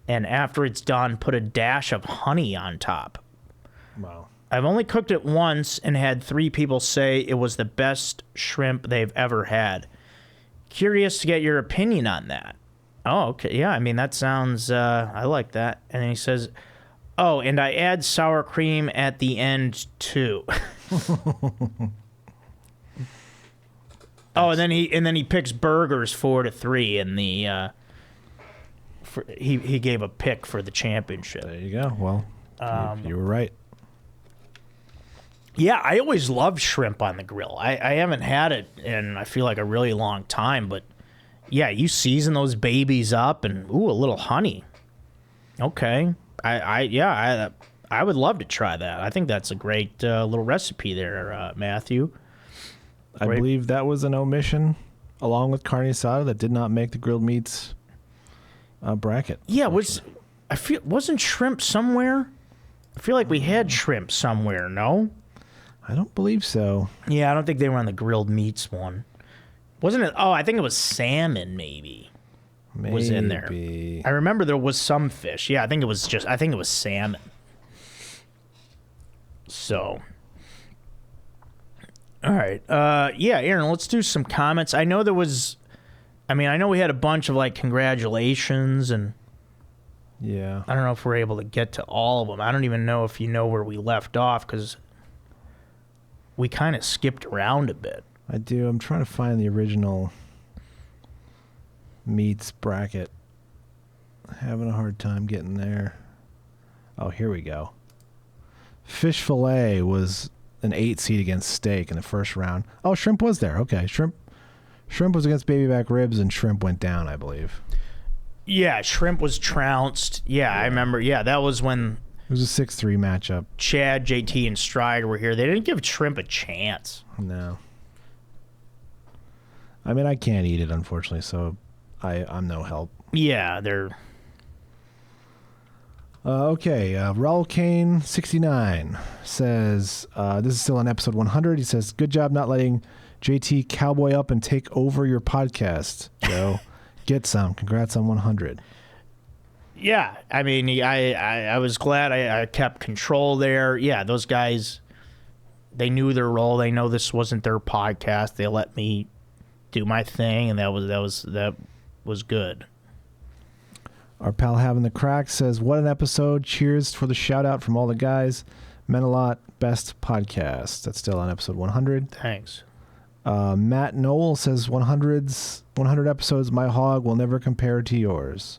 and after it's done, put a dash of honey on top. Wow. I've only cooked it once and had 3 people say it was the best shrimp they've ever had. Curious to get your opinion on that. Oh, okay. Yeah, I mean, that sounds, I like that. And then he says, oh, and I add sour cream at the end, too. Oh, and then he picks burgers 4-3 in the he gave a pick for the championship. There you go. Well, you were right. Yeah, I always loved shrimp on the grill. I haven't had it in, I feel like, a really long time, but yeah, you season those babies up and a little honey. Okay. I would love to try that. I think that's a great little recipe there, Matthew. I believe that was an omission, along with carne asada, that did not make the grilled meats bracket. Yeah, wasn't shrimp somewhere? I feel like we had shrimp somewhere, no? I don't believe so. Yeah, I don't think they were on the grilled meats one. Wasn't it? Oh, I think it was salmon, maybe. Was in there. I remember there was some fish. Yeah, I think it was salmon. So, all right. Yeah, Aaron, let's do some comments. I know we had a bunch of like congratulations, and yeah, I don't know if we're able to get to all of them. I don't even know if you know where we left off because we kind of skipped around a bit. I do. I'm trying to find the original meats bracket. Having a hard time getting there. Oh, here we go. Fish fillet was an 8 seed against steak in the first round. Oh, shrimp was there. Okay, shrimp was against baby back ribs, and shrimp went down, I believe. Yeah, shrimp was trounced. Yeah, I remember. Yeah, that was when it was a 6-3 matchup. Chad, JT, and Strider were here. They didn't give shrimp a chance. No. I mean, I can't eat it, unfortunately, so I'm no help. Yeah, they're... Okay, Raul Kane 69 says, this is still on episode 100. He says, good job not letting JT cowboy up and take over your podcast, Joe. Get some. Congrats on 100. Yeah, I mean, I was glad I kept control there. Yeah, those guys, they knew their role. They know this wasn't their podcast. They let me do my thing, and that was good. Our pal Having the Crack says, what an episode. Cheers for the shout out from all the guys. Meant a lot. Best podcast. That's still on episode 100. Thanks. Matt Noel says 100 episodes, my hog will never compare to yours.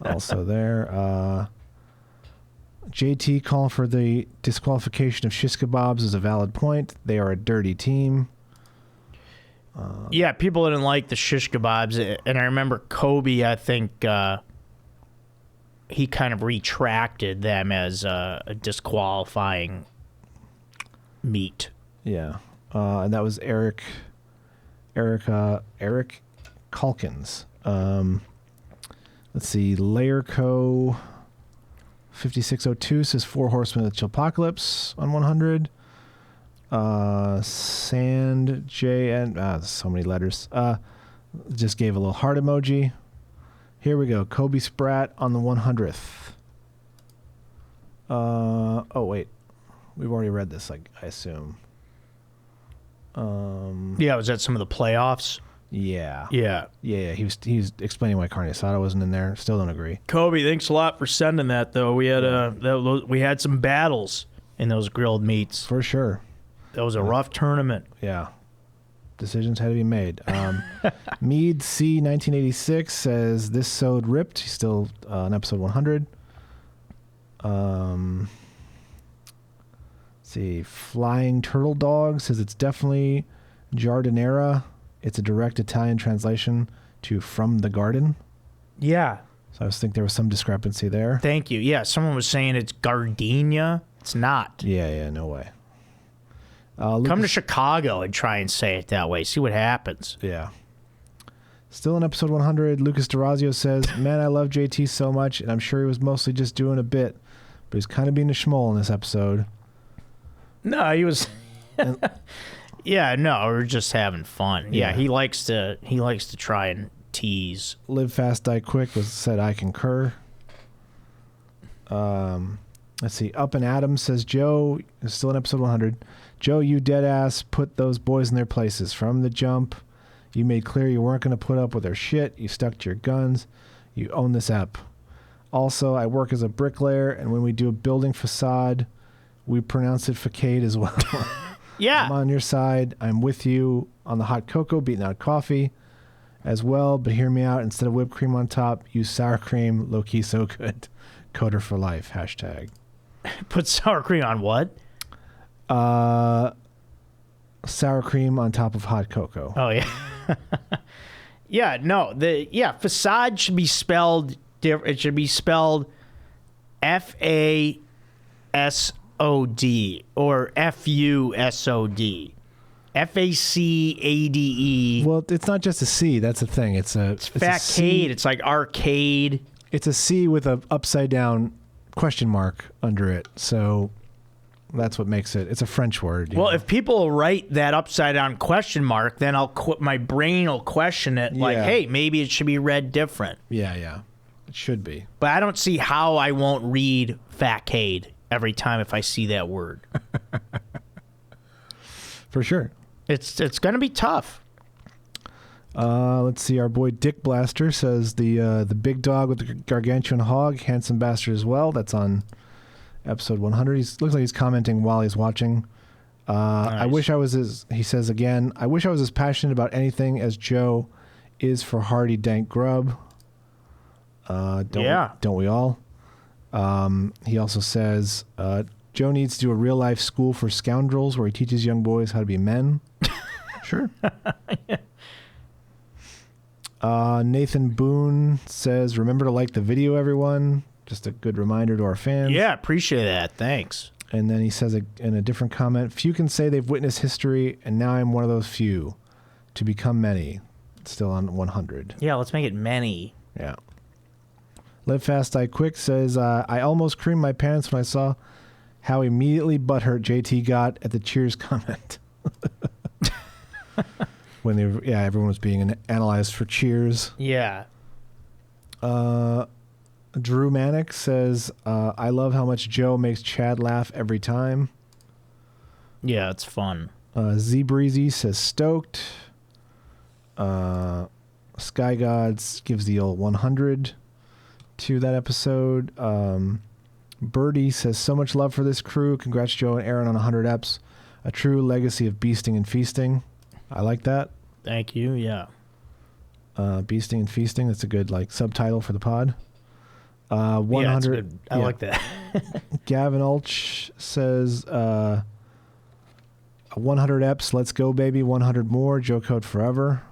Also there. JT calling for the disqualification of shish kebabs is a valid point. They are a dirty team. Yeah, people didn't like the shish kebabs, and I remember Kobe, I think he kind of retracted them as a disqualifying meat. Yeah. And that was Eric Calkins. Let's see. Layerco 5602 says 4 Horsemen of the Chillpocalypse on 100. Sand J and there's so many letters. Just gave a little heart emoji. Here we go. Kobe Spratt on the 100th. Oh wait, we've already read this. I assume. Yeah, was that some of the playoffs? Yeah. Yeah. He was explaining why Carne Asada wasn't in there. Still don't agree. Kobe, thanks a lot for sending that. Though we had some battles in those grilled meats. For sure. That was a rough tournament. Yeah. Decisions had to be made. Mead C 1986 says this sewed ripped. He's still on episode 100. Let's see. Flying Turtle Dog says it's definitely Giardinera. It's a direct Italian translation to From the Garden. Yeah. So I think there was some discrepancy there. Thank you. Yeah, someone was saying it's Gardenia. It's not. Yeah, no way. Come to Chicago and try and say it that way. See what happens. Yeah. Still in episode 100, Lucas D'Orazio says, man, I love JT so much, and I'm sure he was mostly just doing a bit, but he's kind of being a schmoll in this episode. No, he was... Yeah, no, we're just having fun. Yeah, he likes to try and tease. Live Fast, Die Quick said, I concur. Let's see. Up and Adams says, Joe is still in episode 100. Joe, you dead ass put those boys in their places from the jump. You made clear you weren't going to put up with their shit. You stuck to your guns. You own this ep. Also, I work as a bricklayer, and when we do a building facade, we pronounce it facade as well. Yeah. I'm on your side. I'm with you on the hot cocoa, beating out coffee as well, but hear me out. Instead of whipped cream on top, use sour cream. Low key so good. Coder for life. Hashtag. Put sour cream on what? Sour cream on top of hot cocoa. Oh, yeah. Yeah, no. Facade should be spelled different. It should be spelled FASOD or FUSOD. FACADE. Well, it's not just a C. That's the thing. It's facade. It's like arcade. It's a C with a upside down question mark under it. So that's what makes it. It's a French word. Well, if people write that upside down question mark, then my brain will question it. Like, hey, maybe it should be read different. Yeah. It should be. But I don't see how I won't read facade every time if I see that word. For sure. It's going to be tough. Let's see. Our boy Dick Blaster says the big dog with the gargantuan hog, handsome bastard as well. That's on episode 100. Looks like he's commenting while he's watching. Nice. I wish I was he says again, I wish I was as passionate about anything as Joe is for Hardy Dank Grub. Don't we all? He also says, Joe needs to do a real life school for scoundrels where he teaches young boys how to be men. Sure. Nathan Boone says, remember to like the video, everyone. Just a good reminder to our fans. Yeah, appreciate that. Thanks. And then he says in a different comment, few can say they've witnessed history, and now I'm one of those few. To become many. Still on 100. Yeah, let's make it many. Yeah. Live Fast, Die Quick says, I almost creamed my pants when I saw how immediately butthurt JT got at the Cheers comment. When everyone was being analyzed for Cheers. Yeah. Drew Manick says, I love how much Joe makes Chad laugh every time. Yeah, it's fun. Z Breezy says stoked. Sky Gods gives the old 100 to that episode. Birdie says, so much love for this crew. Congrats, Joe and Aaron, on 100 eps. A true legacy of beasting and feasting. I like that. Thank you. Yeah. Beasting and feasting. That's a good subtitle for the pod. 100. Yeah, it's good. I like that. Gavin Ulch says 100 eps. Let's go, baby. 100 more. Joe Code forever.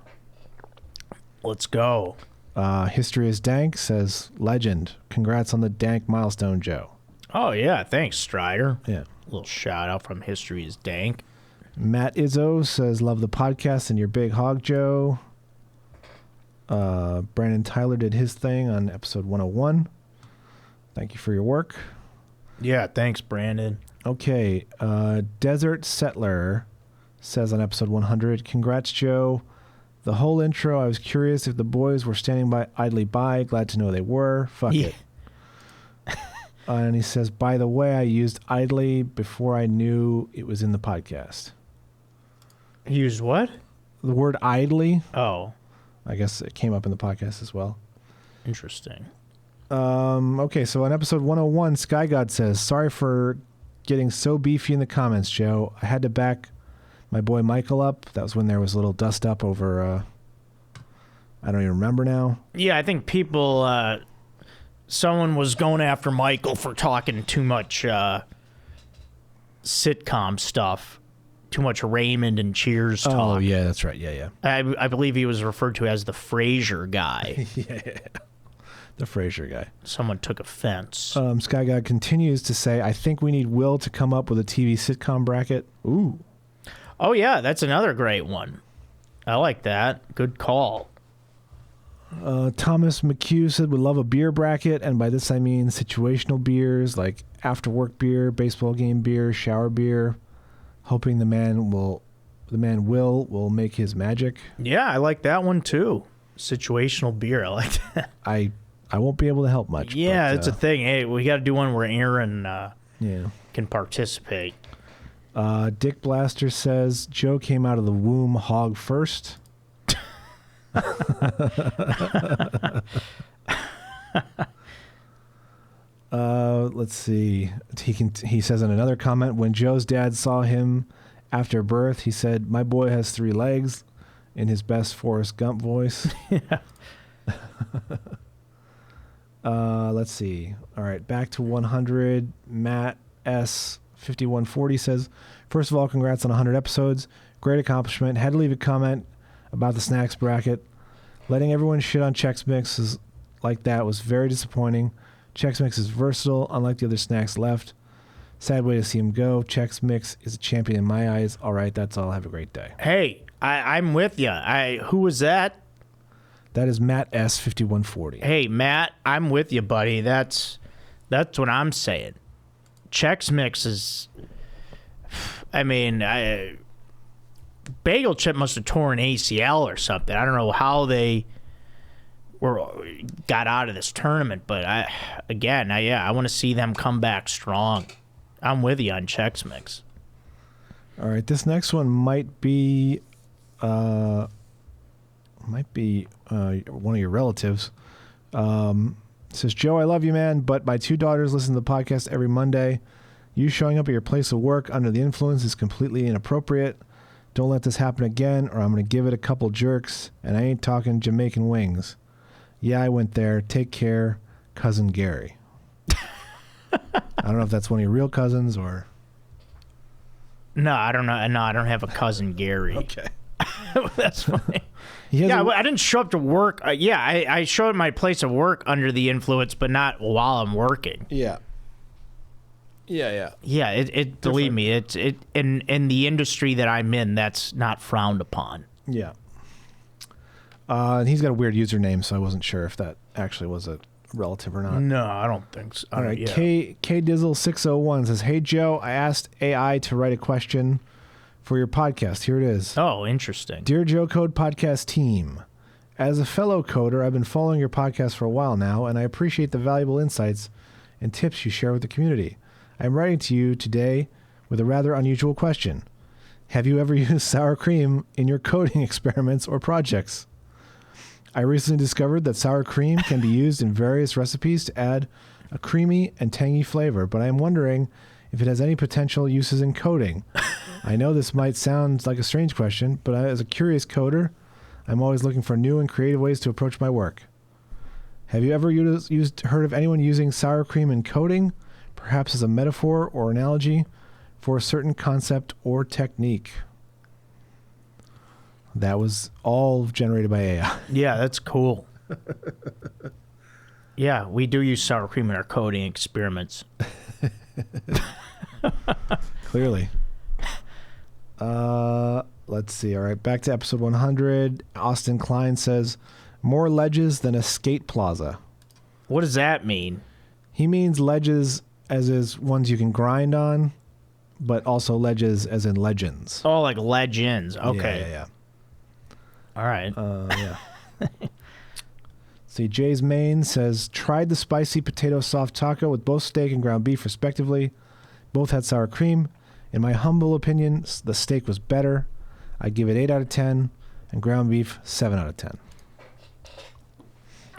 Let's go. History is Dank says legend. Congrats on the Dank milestone, Joe. Oh, yeah. Thanks, Strider. Yeah. A little shout out from History is Dank. Matt Izzo says love the podcast and your big hog, Joe. Brandon Tyler did his thing on episode 101. Thank you for your work. Yeah, thanks, Brandon. Okay. Desert Settler says on episode 100, congrats, Joe. The whole intro, I was curious if the boys were standing by idly by. Glad to know they were. Fuck it. And he says, by the way, I used idly before I knew it was in the podcast. He used what? The word idly. Oh. I guess it came up in the podcast as well. Interesting. Okay, so on episode 101, Sky God says, sorry for getting so beefy in the comments, Joe. I had to back my boy Michael up. That was when there was a little dust up over, I don't even remember now. Yeah, I think people, someone was going after Michael for talking too much sitcom stuff. Too much Raymond and Cheers talk. Oh, yeah, that's right. Yeah. I believe he was referred to as the Frasier guy. Yeah. The Frasier guy. Someone took offense. Sky God continues to say, I think we need Will to come up with a TV sitcom bracket. Ooh. Oh, yeah, that's another great one. I like that. Good call. Thomas McHugh said, we love a beer bracket, and by this I mean situational beers like after work beer, baseball game beer, shower beer. Hoping the man will make his magic. Yeah, I like that one too. Situational beer, I like that. I won't be able to help much. Yeah, but, it's a thing. Hey, we got to do one where Aaron can participate. Dick Blaster says Joe came out of the womb hog first. Let's see. He says in another comment, when Joe's dad saw him after birth, he said, my boy has 3 legs, in his best Forrest Gump voice. Yeah. Let's see. All right, back to 100. Matt S. 5140 says, first of all, congrats on 100 episodes. Great accomplishment. Had to leave a comment about the snacks bracket. Letting everyone shit on Chex Mix like that was very disappointing. Chex Mix is versatile, unlike the other snacks left. Sad way to see him go. Chex Mix is a champion in my eyes. All right, that's all. Have a great day. Hey, I'm with you. Who was that? That is Matt S. 5140. Hey, Matt, I'm with you, buddy. That's what I'm saying. Chex Mix is... I mean, Bagel Chip must have torn ACL or something. I don't know how they got out of this tournament, but I want to see them come back strong. I'm with you on Chex Mix. All right, this next one might be one of your relatives. It says, Joe, I love you, man, but my 2 daughters listen to the podcast every Monday. You showing up at your place of work under the influence is completely inappropriate. Don't let this happen again, or I'm going to give it a couple jerks, and I ain't talking Jamaican wings. Yeah, I went there. Take care, Cousin Gary. I don't know if that's one of your real cousins or... No, I don't know. No, I don't have a cousin Gary. Okay. That's funny. I didn't show up to work. I showed up at my place of work under the influence, but not while I'm working. Yeah. Yeah, it believe me, it's in the industry that I'm in, that's not frowned upon. Yeah. And he's got a weird username, so I wasn't sure if that actually was a relative or not. No, I don't think so. All right, K Dizzle 601 says, "Hey Joe, I asked AI to write a question for your podcast. Here it is. Oh, interesting. Dear Joe Code podcast team, as a fellow coder, I've been following your podcast for a while now, and I appreciate the valuable insights and tips you share with the community. I'm writing to you today with a rather unusual question. Have you ever used sour cream in your coding experiments or projects? I recently discovered that sour cream can be used in various recipes to add a creamy and tangy flavor, but I'm wondering if it has any potential uses in coding. I know this might sound like a strange question, but as a curious coder, I'm always looking for new and creative ways to approach my work. Have you ever heard of anyone using sour cream in coding, perhaps as a metaphor or analogy for a certain concept or technique? That was all generated by AI. Yeah, that's cool. Yeah, we do use sour cream in our coding experiments. Clearly. Let's see. All right, back to episode 100. Austin Klein says, more ledges than a skate plaza. What does that mean? He means ledges as is ones you can grind on, but also ledges as in legends. Oh, like legends. Okay. Yeah. All right. Yeah. See, Jay's Main says, tried the spicy potato soft taco with both steak and ground beef, respectively. Both had sour cream. In my humble opinion, the steak was better. I'd give it 8 out of 10, and ground beef, 7 out of 10.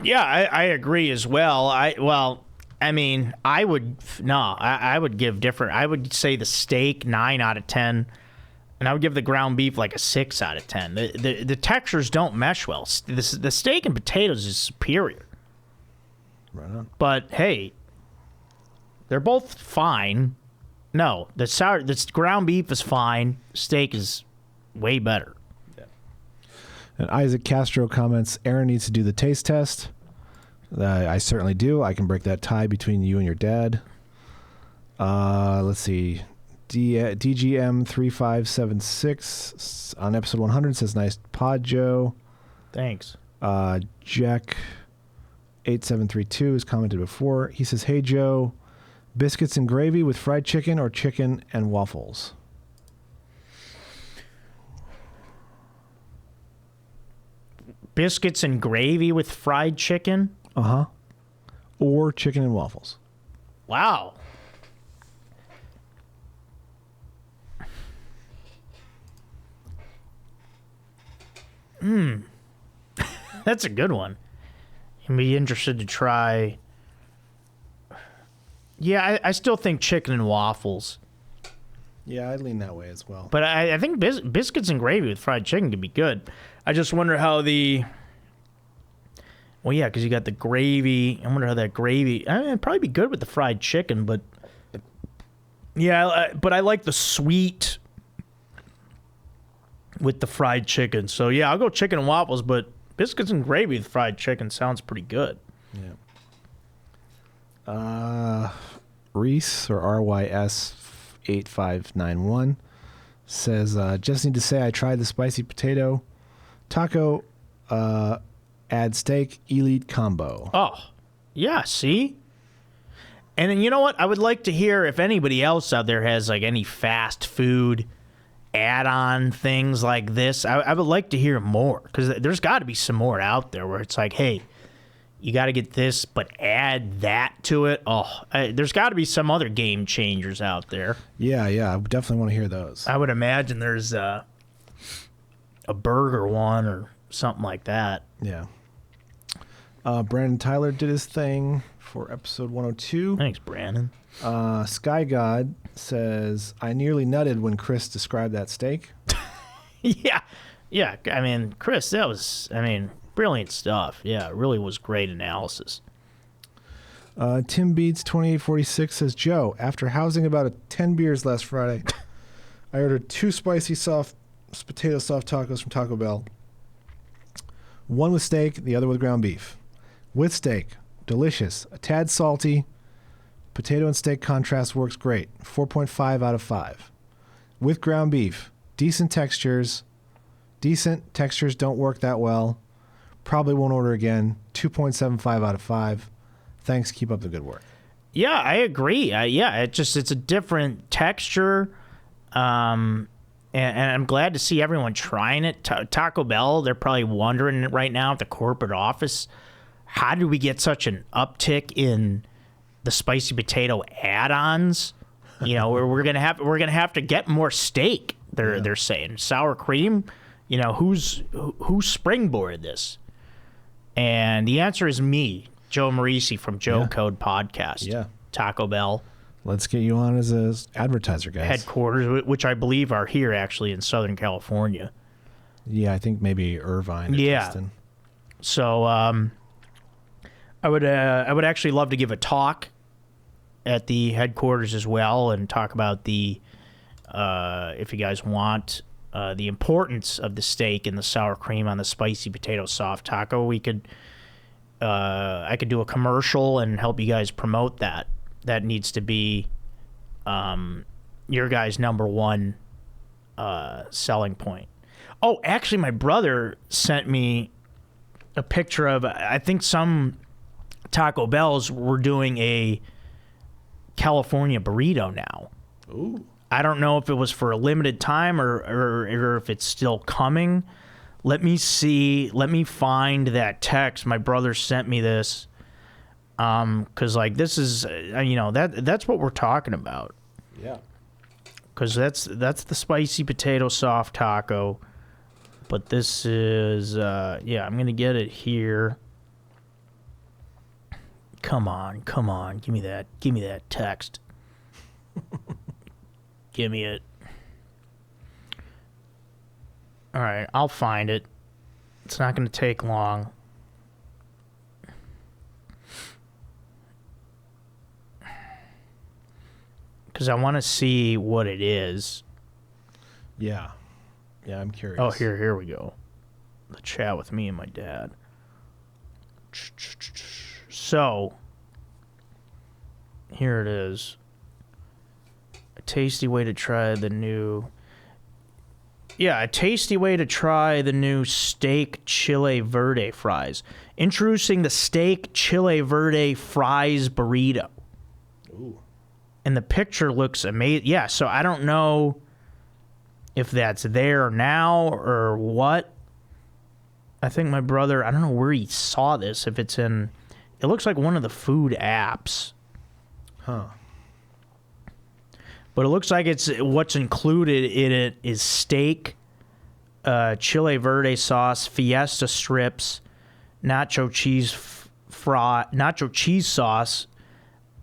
Yeah, I agree as well. I would give different. I would say the steak 9 out of 10, and I would give the ground beef like a 6 out of 10. The textures don't mesh well. The steak and potatoes is superior. Right on. But hey, they're both fine. No, the ground beef is fine. Steak is way better. And Isaac Castro comments, Aaron needs to do the taste test. I certainly do. I can break that tie between you and your dad. Let's see. DGM3576 on episode 100 says, nice pod, Joe. Thanks. Jack 8732 has commented before. He says, hey, Joe, biscuits and gravy with fried chicken or chicken and waffles? Biscuits and gravy with fried chicken? Uh-huh. Or chicken and waffles. Wow. That's a good one. I'd be interested to try. Yeah, I still think chicken and waffles. Yeah, I lean that way as well. But I think biscuits and gravy with fried chicken could be good. I just wonder how the... Well, yeah, because you got the gravy. I wonder how that gravy... it'd probably be good with the fried chicken, but... Yeah, but I like the sweet with the fried chicken. So, yeah, I'll go chicken and waffles, but biscuits and gravy with fried chicken sounds pretty good. Yeah. Reese, or RYS 8591, says, just need to say I tried the spicy potato taco, add steak, elite combo. Oh, yeah, see? And then you know what? I would like to hear if anybody else out there has like any fast food add-on things like this. I would like to hear more, because there's got to be some more out there where it's like, hey, you got to get this, but add that to it. Oh, there's got to be some other game changers out there. Yeah, I definitely want to hear those. I would imagine there's a burger one or something like that. Yeah. Brandon Tyler did his thing for episode 102. Thanks, Brandon. Sky God says, I nearly nutted when Chris described that steak. Yeah. I mean, Chris, that was, brilliant stuff. Yeah, it really was great analysis. Tim Beats 2846 says, Joe, after housing about 10 beers last Friday, I ordered 2 spicy potato soft tacos from Taco Bell. One with steak, the other with ground beef. With steak, delicious, a tad salty. Potato and steak contrast works great. 4.5 out of 5. With ground beef, decent textures. Decent textures don't work that well. Probably won't order again. 2.75 out of 5. Thanks. Keep up the good work. Yeah, I agree. It's a different texture. And I'm glad to see everyone trying it. Taco Bell, they're probably wondering right now at the corporate office, how did we get such an uptick in the spicy potato add-ons? You know, we're gonna have to get more steak. They're saying sour cream. You know, who's springboarded this? And the answer is me, Joe Marrese from Joe Code Podcast. Yeah. Taco Bell. Let's get you on as a advertiser, guys. headquarters, which I believe are here actually in Southern California. Yeah, I think maybe Irvine. Or Yeah. Tustin. So I would actually love to give a talk at the headquarters as well and talk about the if you guys want the importance of the steak and the sour cream on the spicy potato soft taco. We could I could do a commercial and help you guys promote that. That needs to be your guys' number one selling point. Oh, actually, my brother sent me a picture of, I think some Taco Bells were doing a California burrito now. Ooh. I don't know if it was for a limited time or if it's still coming. Let me see. Let me find that text. My brother sent me this. Because like this is, that's what we're talking about. Yeah. Because that's the spicy potato soft taco. But this is, I'm going to get it here. Come on. Give me that text. Give me it. All right, I'll find it. It's not going to take long. Because I want to see what it is. Yeah. Yeah, I'm curious. Oh, here we go. The chat with me and my dad. So, here it is. A tasty way to try the new... Yeah, a tasty way to try the new steak chile verde fries. Introducing the steak chile verde fries burrito. Ooh. And the picture looks amazing. Yeah, so I don't know if that's there now or what. I think my brother, I don't know where he saw this, if it's in, it looks like one of the food apps. Huh. But it looks like it's what's included in it is steak, chile verde sauce, fiesta strips, nacho cheese sauce,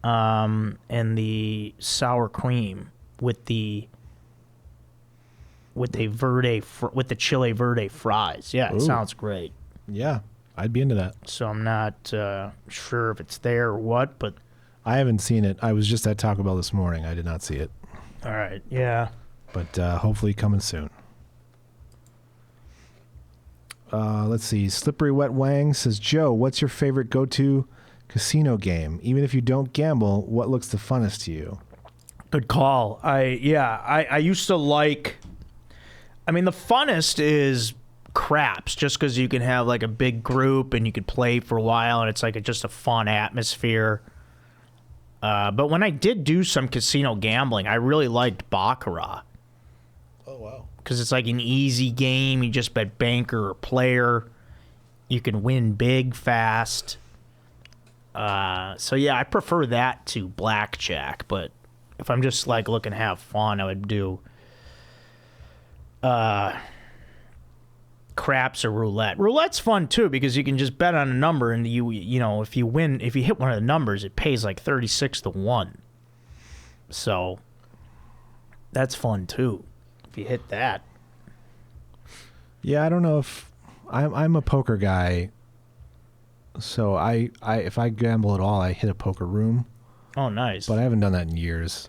and the sour cream with the chile verde fries. Yeah, it sounds great. Yeah, I'd be into that. So I'm not sure if it's there or what, but I haven't seen it. I was just at Taco Bell this morning. I did not see it. all right, yeah. But hopefully coming soon. Let's see. Slippery Wet Wang says, Joe, what's your favorite go-to casino game? Even if you don't gamble, what looks the funnest to you? Good call. I used to like, I mean, the funnest is craps, just because you can have like a big group and you could play for a while and it's like just a fun atmosphere. But when I did do some casino gambling, I really liked Baccarat. Oh, wow. Because it's like an easy game. You just bet banker or player. You can win big fast. So yeah, I prefer that to blackjack. But if I'm just like looking to have fun, I would do craps or roulette. Roulette's fun too because you can just bet on a number and you know if you hit one of the numbers, it pays like 36-1. So that's fun too. If you hit that. Yeah, I don't know if I'm a poker guy. So I if I gamble at all, I hit a poker room. Oh, nice. But I haven't done that in years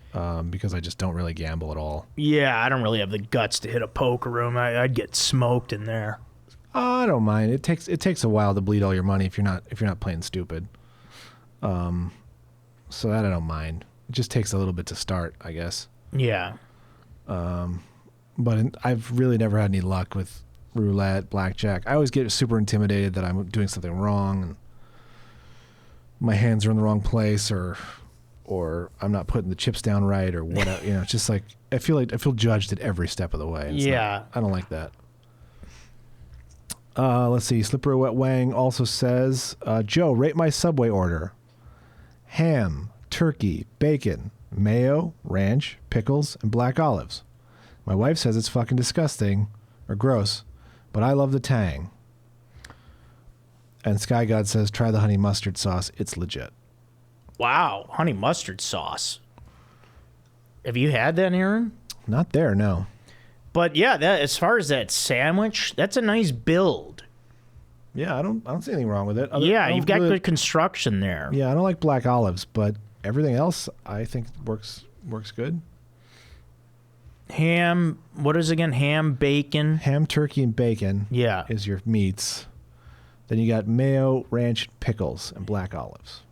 because I just don't really gamble at all. Yeah, I don't really have the guts to hit a poker room. I'd get smoked in there. I don't mind. It takes a while to bleed all your money if you're not playing stupid. So that I don't mind. It just takes a little bit to start, I guess. Yeah. But I've really never had any luck with roulette, blackjack. I always get super intimidated that I'm doing something wrong and my hands are in the wrong place or I'm not putting the chips down right or whatever. It's just like I feel judged at every step of the way. I don't like that. Let's see. Slippery Wet Wang also says, Joe, rate my Subway order. Ham, turkey, bacon, mayo, ranch, pickles, and black olives. My wife says it's fucking disgusting or gross, but I love the tang. And Sky God says, try the honey mustard sauce. It's legit. Wow, honey mustard sauce. Have you had that, Aaron? Not there, no. But yeah, that as far as that sandwich, that's a nice build. Yeah, I don't see anything wrong with it. Yeah, you've got good construction there. Yeah, I don't like black olives, but everything else I think works good. Ham, what is it again? Ham, bacon. Ham, turkey, and bacon. Yeah. Is your meats. Then you got mayo, ranch, pickles, and black olives.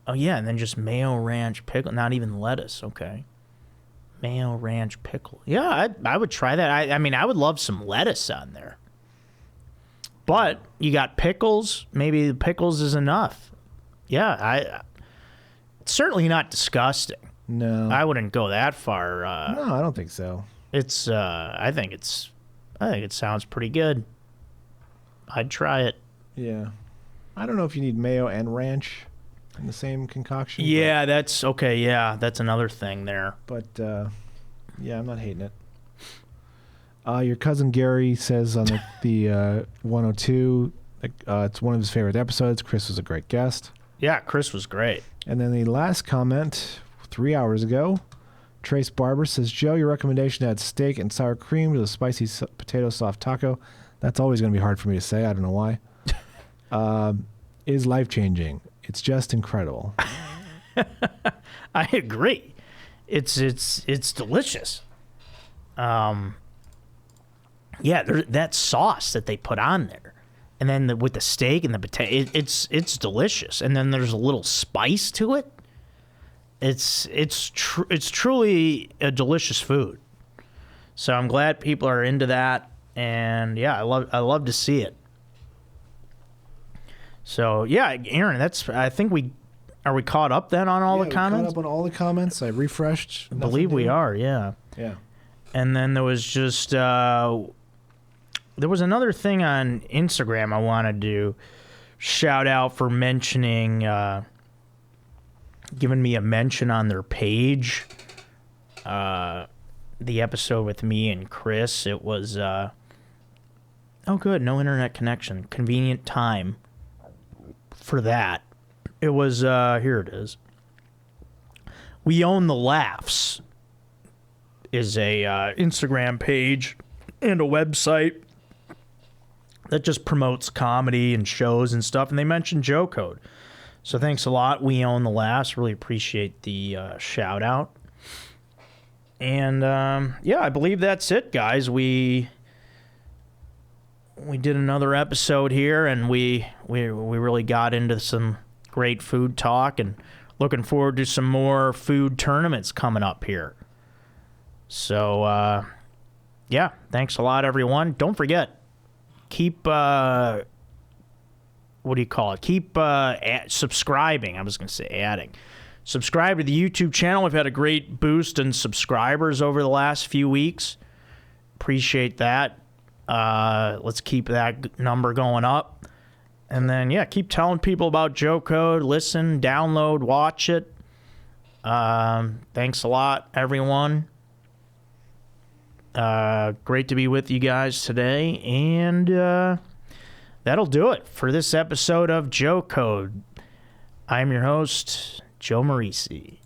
Oh yeah, and then just mayo, ranch, pickle. Not even lettuce. Okay. Mayo, ranch, pickle. Yeah, I would try that. I mean, I would love some lettuce on there. But you got pickles. Maybe the pickles is enough. Yeah, it's certainly not disgusting. No, I wouldn't go that far. no, I don't think so. It's. I think it sounds pretty good. I'd try it. Yeah, I don't know if you need mayo and ranch in the same concoction. Yeah, that's okay. Yeah, that's another thing there. But yeah, I'm not hating it. Your cousin Gary says on the 102, it's one of his favorite episodes. Chris was a great guest. Yeah, Chris was great. And then the last comment, 3 hours ago, Trace Barber says, Joe, your recommendation to add steak and sour cream to the spicy potato soft taco, that's always going to be hard for me to say. I don't know why. Is life-changing. It's just incredible. I agree. It's delicious. Yeah, that sauce that they put on there, and then with the steak and the potato, it's delicious. And then there's a little spice to it. It's truly a delicious food. So I'm glad people are into that, and yeah, I love to see it. So yeah, Aaron, I think we caught up then on all the comments. Caught up on all the comments. I refreshed. I believe we are. Yeah. Yeah. And then there was just there was another thing on Instagram I wanted to shout out for mentioning, giving me a mention on their page. The episode with me and Chris, it was, oh good, no internet connection. Convenient time for that. It was, here it is. We Own the Laughs is a Instagram page and a website that just promotes comedy and shows and stuff, and they mentioned Joe Code. So thanks a lot. We Own the Laughs. Really appreciate the shout out. And yeah, I believe that's it, guys. We did another episode here, and we really got into some great food talk, and looking forward to some more food tournaments coming up here. So yeah, thanks a lot, everyone. Don't forget, keep what do you call it? Keep subscribing. I was going to say adding. Subscribe to the YouTube channel. We've had a great boost in subscribers over the last few weeks. Appreciate that. Let's keep that number going up. And then, yeah, keep telling people about Joe Code. Listen, download, watch it. Thanks a lot, everyone. Great to be with you guys today. And that'll do it for this episode of Joe Code. I'm your host, Joe Marrese.